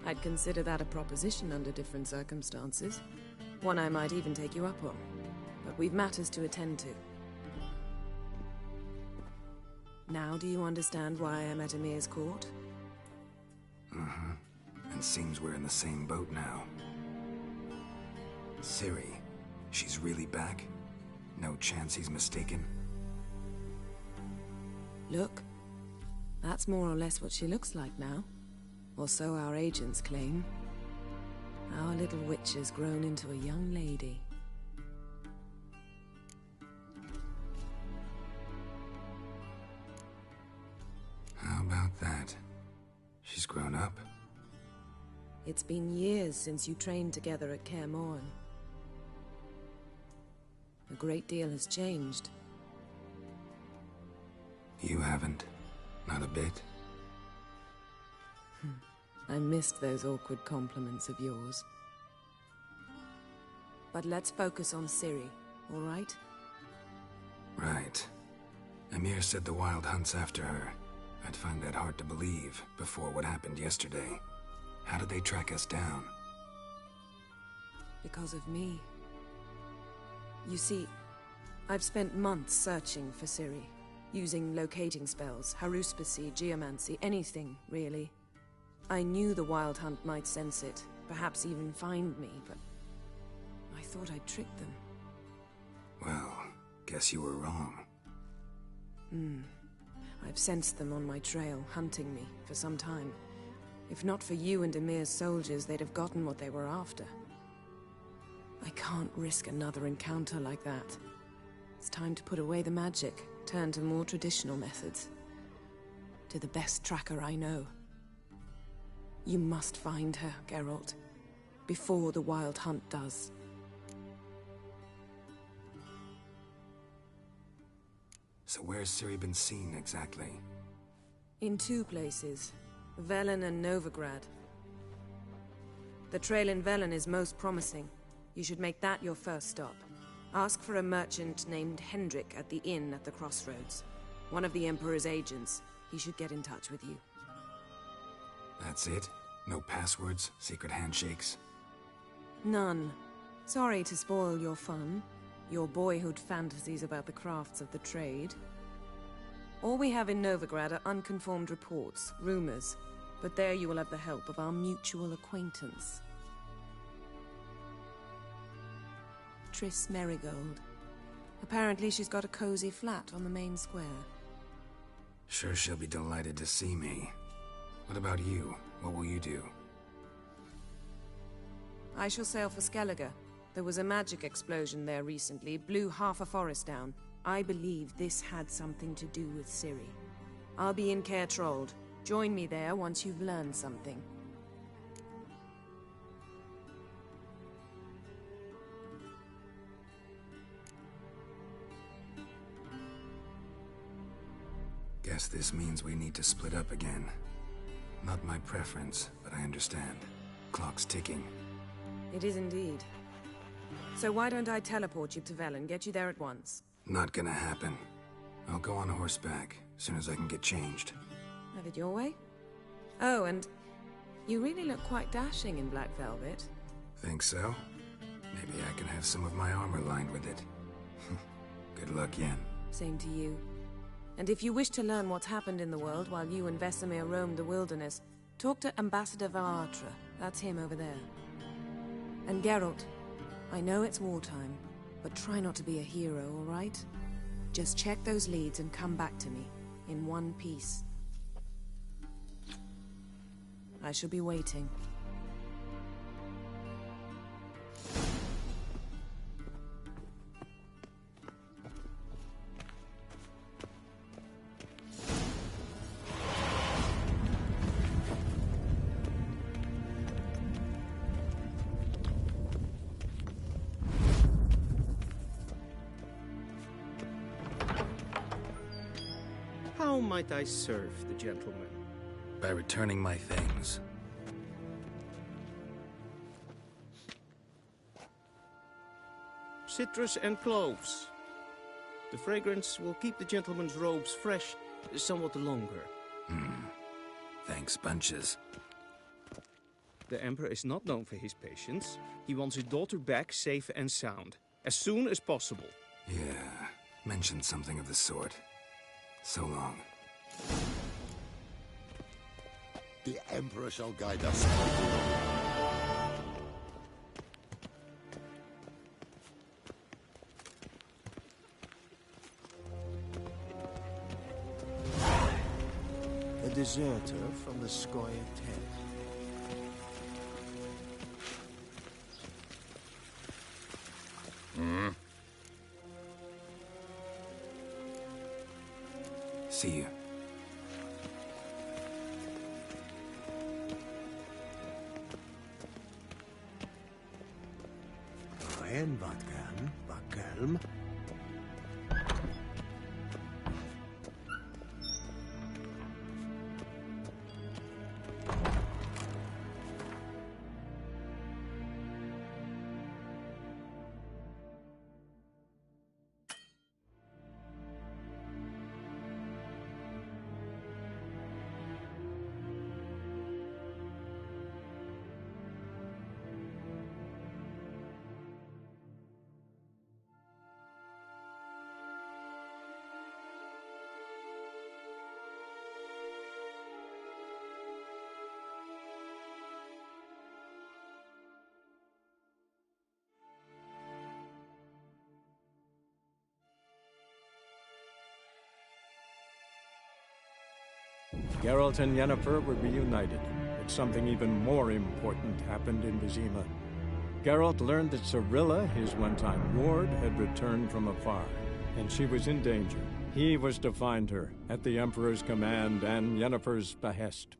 I'd consider that a proposition under different circumstances. One I might even take you up on. But we've matters to attend to. Now do you understand why I'm at Emir's court? Mm-hmm. And seems we're in the same boat now. Ciri, she's really back? No chance he's mistaken? Look, that's more or less what she looks like now. Or so our agents claim. Our little witch has grown into a young lady. How about that? She's grown up. It's been years since you trained together at Kaer Morhen. A great deal has changed. You haven't. Not a bit. I missed those awkward compliments of yours. But let's focus on Ciri, all right? Right. Emir said the Wild Hunt's after her. I'd find that hard to believe before what happened yesterday. How did they track us down? Because of me. You see, I've spent months searching for Ciri, using locating spells, haruspicy, geomancy, anything, really. I knew the Wild Hunt might sense it, perhaps even find me, but I thought I'd tricked them. Well, guess you were wrong. I've sensed them on my trail, hunting me, for some time. If not for you and Emir's soldiers, they'd have gotten what they were after. I can't risk another encounter like that. It's time to put away the magic, turn to more traditional methods. To the best tracker I know. You must find her, Geralt, before the Wild Hunt does. So where's Ciri been seen, exactly? In two places, Velen and Novigrad. The trail in Velen is most promising. You should make that your first stop. Ask for a merchant named Hendrik at the inn at the crossroads. One of the Emperor's agents. He should get in touch with you. That's it? No passwords, secret handshakes? None. Sorry to spoil your fun. Your boyhood fantasies about the crafts of the trade. All we have in Novigrad are unconfirmed reports, rumors. But there you will have the help of our mutual acquaintance. Triss Merigold. Apparently she's got a cozy flat on the main square. Sure she'll be delighted to see me. What about you? What will you do? I shall sail for Skellige. There was a magic explosion there recently, blew half a forest down. I believe this had something to do with Ciri. I'll be in Caer Trold. Join me there once you've learned something. Guess this means we need to split up again. Not my preference, but I understand. Clock's ticking. It is indeed. So why don't I teleport you to Velen, get you there at once? Not gonna happen. I'll go on horseback, as soon as I can get changed. Have it your way? Oh, and you really look quite dashing in black velvet. Think so? Maybe I can have some of my armor lined with it. Good luck, Yen. Same to you. And if you wish to learn what's happened in the world while you and Vesemir roamed the wilderness, talk to Ambassador Valatra. That's him over there. And Geralt, I know it's wartime, but try not to be a hero, all right? Just check those leads and come back to me, in one piece. I shall be waiting. How might I serve the gentleman? By returning my things. Citrus and cloves. The fragrance will keep the gentleman's robes fresh somewhat longer. Thanks, bunches. The Emperor is not known for his patience. He wants his daughter back safe and sound, as soon as possible. Yeah, mentioned something of the sort. So long. The Emperor shall guide us. A deserter from the Skoya tent. See you. En Vatkelm. Geralt and Yennefer were reunited, but something even more important happened in Vizima. Geralt learned that Cirilla, his one-time ward, had returned from afar, and she was in danger. He was to find her, at the Emperor's command and Yennefer's behest.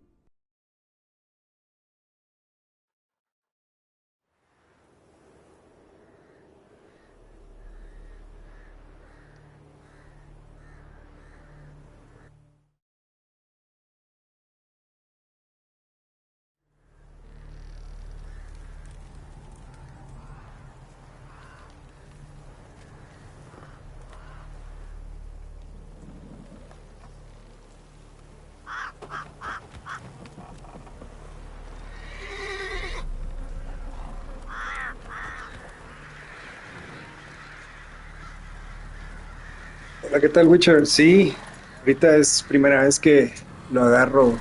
Hola, ¿qué tal, Witcher? Sí, ahorita es primera vez que lo agarro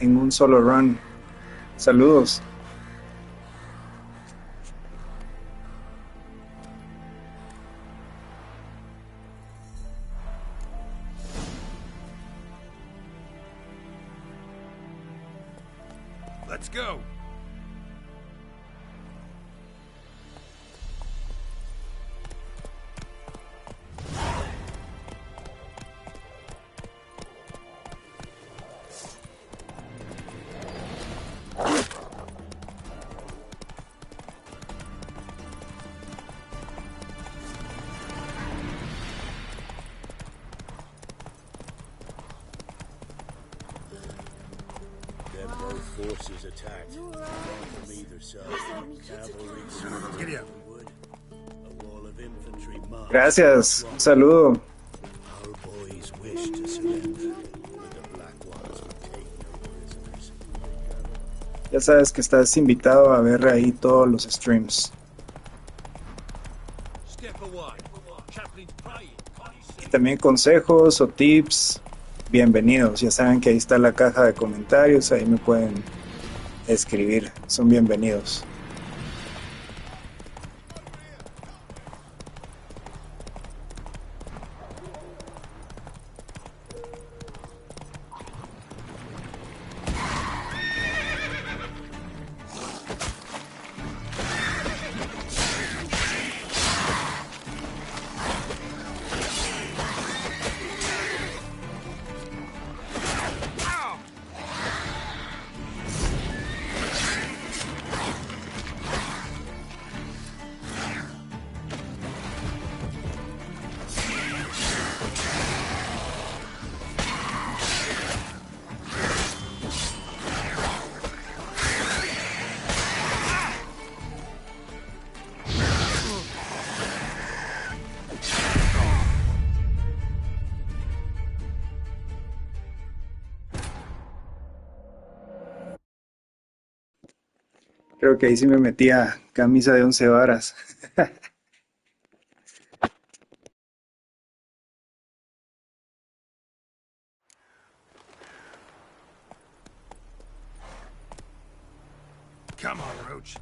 en un solo run. Saludos. Let's go. Forces attacked from either side. Cavalry, Giddy up. wood, a wall of infantry marched. Gracias, un saludo. Our boys wish to surrender, but the Black Ones will take no prisoners. Ya sabes que estás invitado a ver ahí todos los streams. Step away. Chaplain's praying. Y también consejos o tips, bienvenidos. Ya saben que ahí está la caja de comentarios, ahí me pueden escribir, son bienvenidos. Creo que ahí sí me metía camisa de 11 varas. Come on, Roach.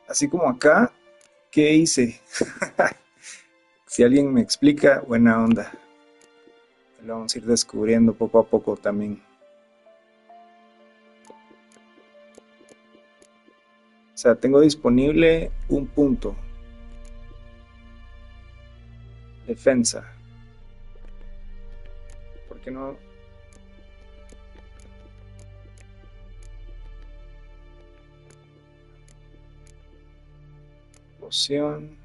Así como acá, ¿qué hice? Si alguien me explica, buena onda. Lo vamos a ir descubriendo poco a poco también. O sea, tengo disponible un punto. Defensa. ¿Por qué no? Poción.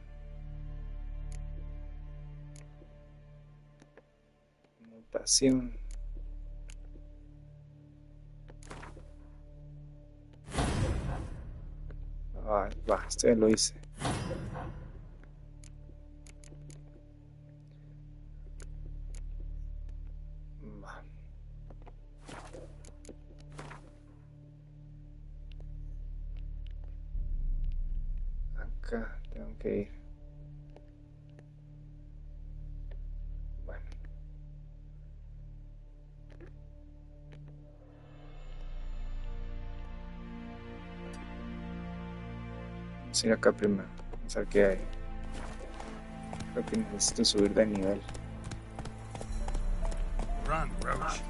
Mutación. Ah, va, este ya lo hice. Va. Acá tengo que ir. Bueno. Vamos a ir acá primero. Vamos a ver qué hay. Creo que necesito subir de nivel. Run, Roach.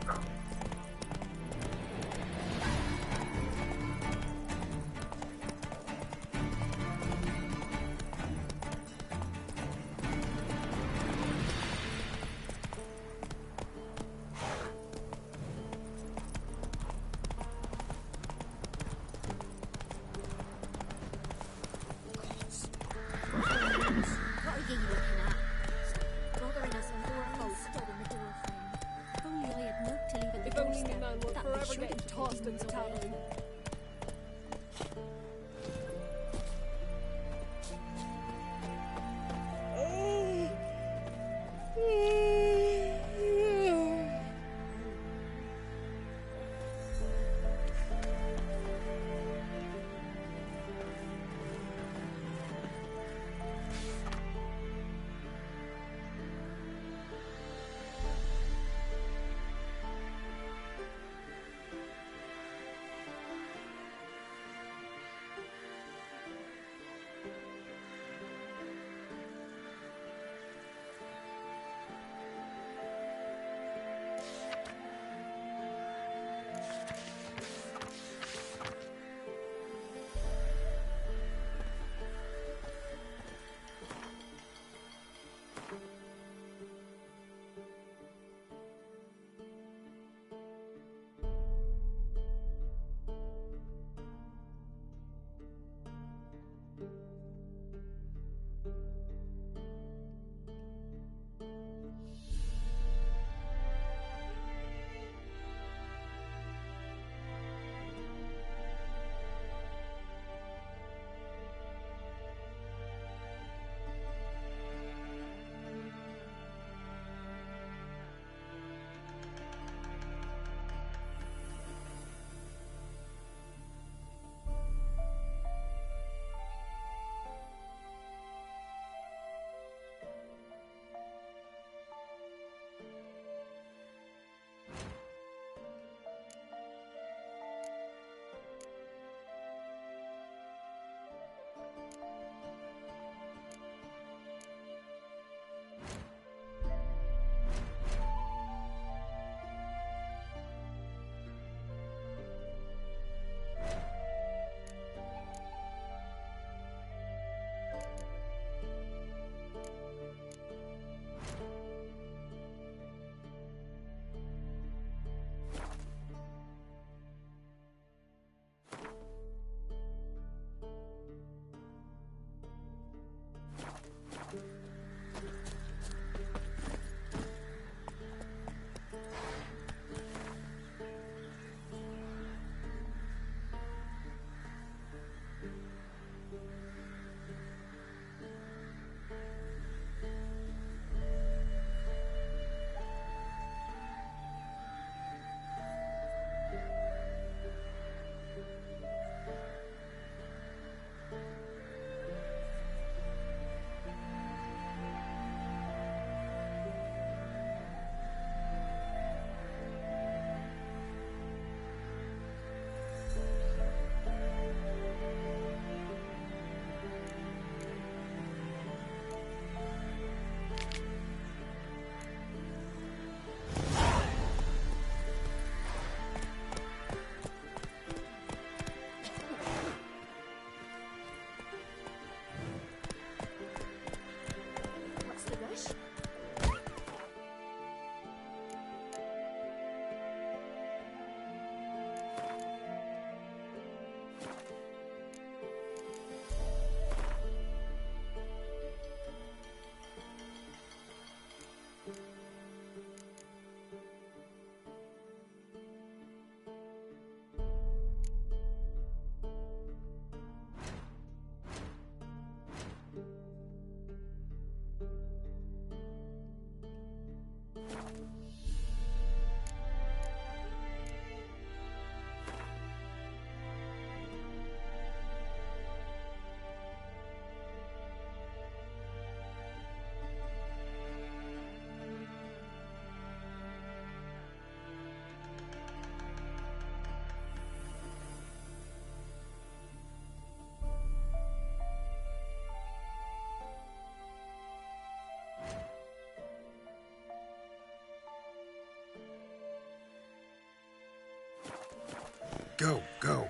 Go, go.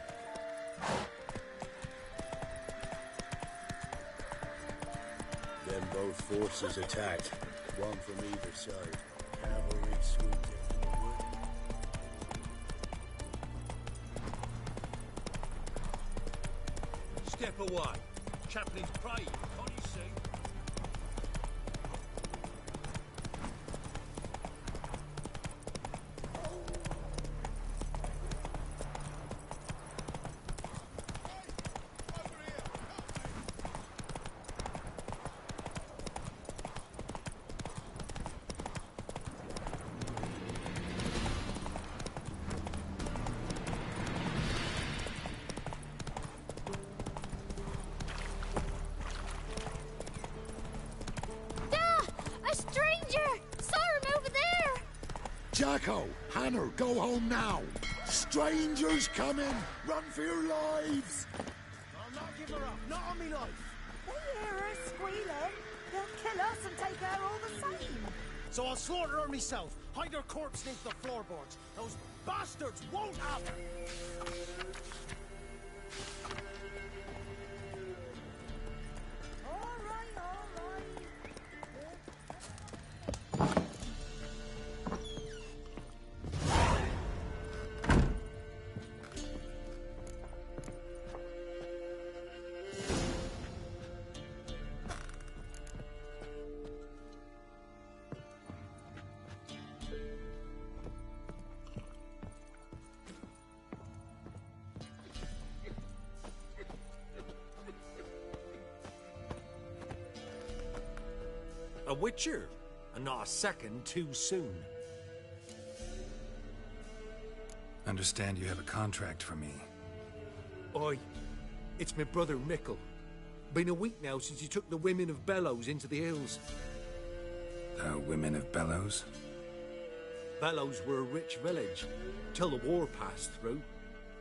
Then both forces attacked, one from either side. Cavalry swooped into the wood. Step away. Chaplain's praying, can't you see? Jacko, Hannah, go home now. Strangers coming. Run for your lives. I'll not give her up. Not on me life. They hear her squealing. They'll kill us and take her all the same. So I'll slaughter her myself. Hide her corpse beneath the floorboards. Those bastards won't have her. A witcher, and not a second too soon. Understand you have a contract for me. Oi, it's my brother Mickle. Been a week now since he took the women of Bellows into the hills. The women of Bellows? Bellows were a rich village, till the war passed through.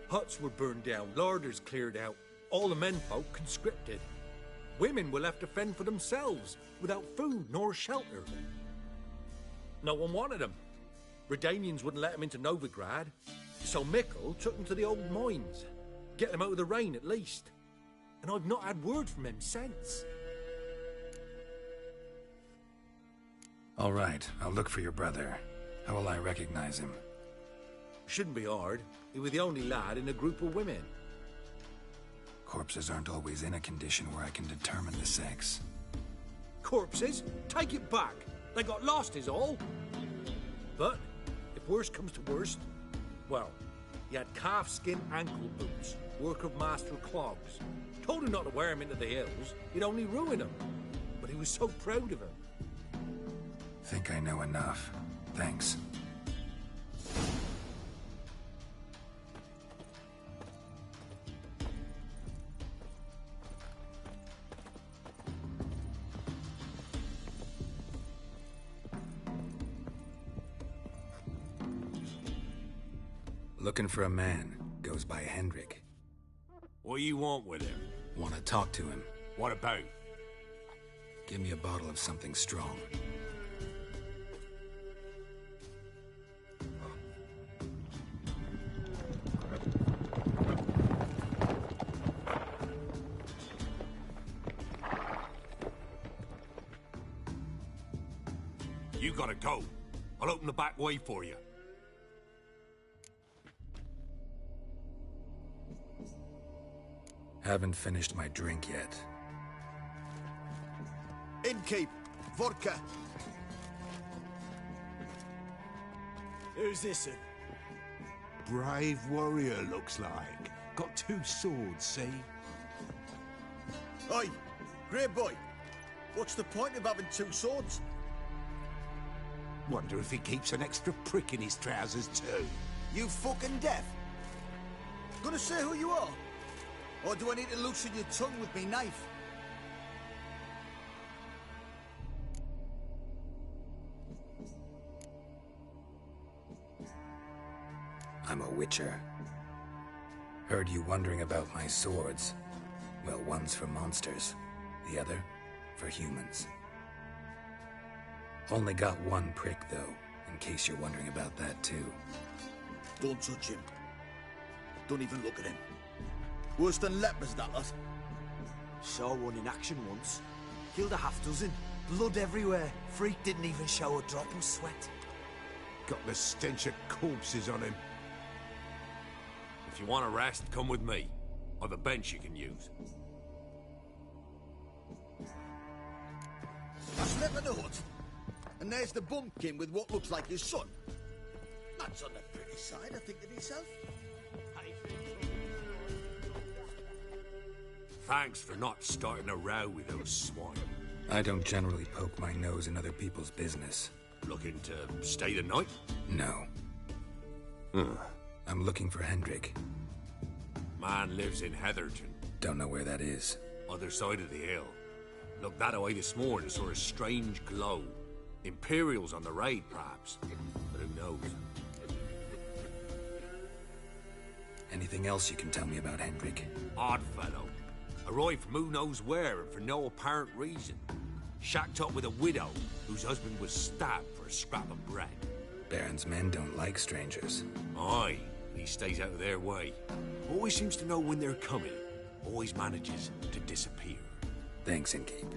Huts were burned down, larders cleared out, all the menfolk conscripted. Women were left to fend for themselves, without food nor shelter. No one wanted them. Redanians wouldn't let them into Novigrad, so Mickle took them to the old mines. Get them out of the rain, at least. And I've not had word from him since. All right, I'll look for your brother. How will I recognize him? Shouldn't be hard. He was the only lad in a group of women. Corpses aren't always in a condition where I can determine the sex. Corpses? Take it back. They got lost is all. But, if worst comes to worst, well, he had calfskin ankle boots, work of master clogs. Told him not to wear him into the hills, he'd only ruin him. But he was so proud of him. Think I know enough. Thanks. Looking for a man. Goes by Hendrik. What do you want with him? Want to talk to him. What about? Give me a bottle of something strong. You gotta go. I'll open the back way for you. Haven't finished my drink yet. Innkeep, vodka. Who's this? Brave warrior, looks like. Got 2 swords, see? Oi, grey boy. What's the point of having 2 swords? Wonder if he keeps an extra prick in his trousers too. You fucking deaf? Gonna say who you are? Or do I need to loosen your tongue with me knife? I'm a witcher. Heard you wondering about my swords. Well, one's for monsters, the other for humans. Only got 1 prick, though, in case you're wondering about that, too. Don't touch him. Don't even look at him. Worse than lepers, that lot. Saw one in action once. Killed a half dozen. Blood everywhere. Freak didn't even show a drop of sweat. Got the stench of corpses on him. If you want a rest, come with me. I've a bench you can use. That's never the hut. And there's the bumpkin with what looks like his son. That's on the pretty side, I think, of himself. Thanks for not starting a row with those swine. I don't generally poke my nose in other people's business. Looking to stay the night? No. I'm looking for Hendrik. Man lives in Heatherton. Don't know where that is. Other side of the hill. Looked that away this morning, saw a strange glow. Imperials on the raid, perhaps. But who knows? Anything else you can tell me about Hendrik? Odd fellow. Arrived from who knows where and for no apparent reason. Shacked up with a widow whose husband was stabbed for a scrap of bread. Baron's men don't like strangers. Aye, he stays out of their way. Always seems to know when they're coming. Always manages to disappear. Thanks, Innkeep.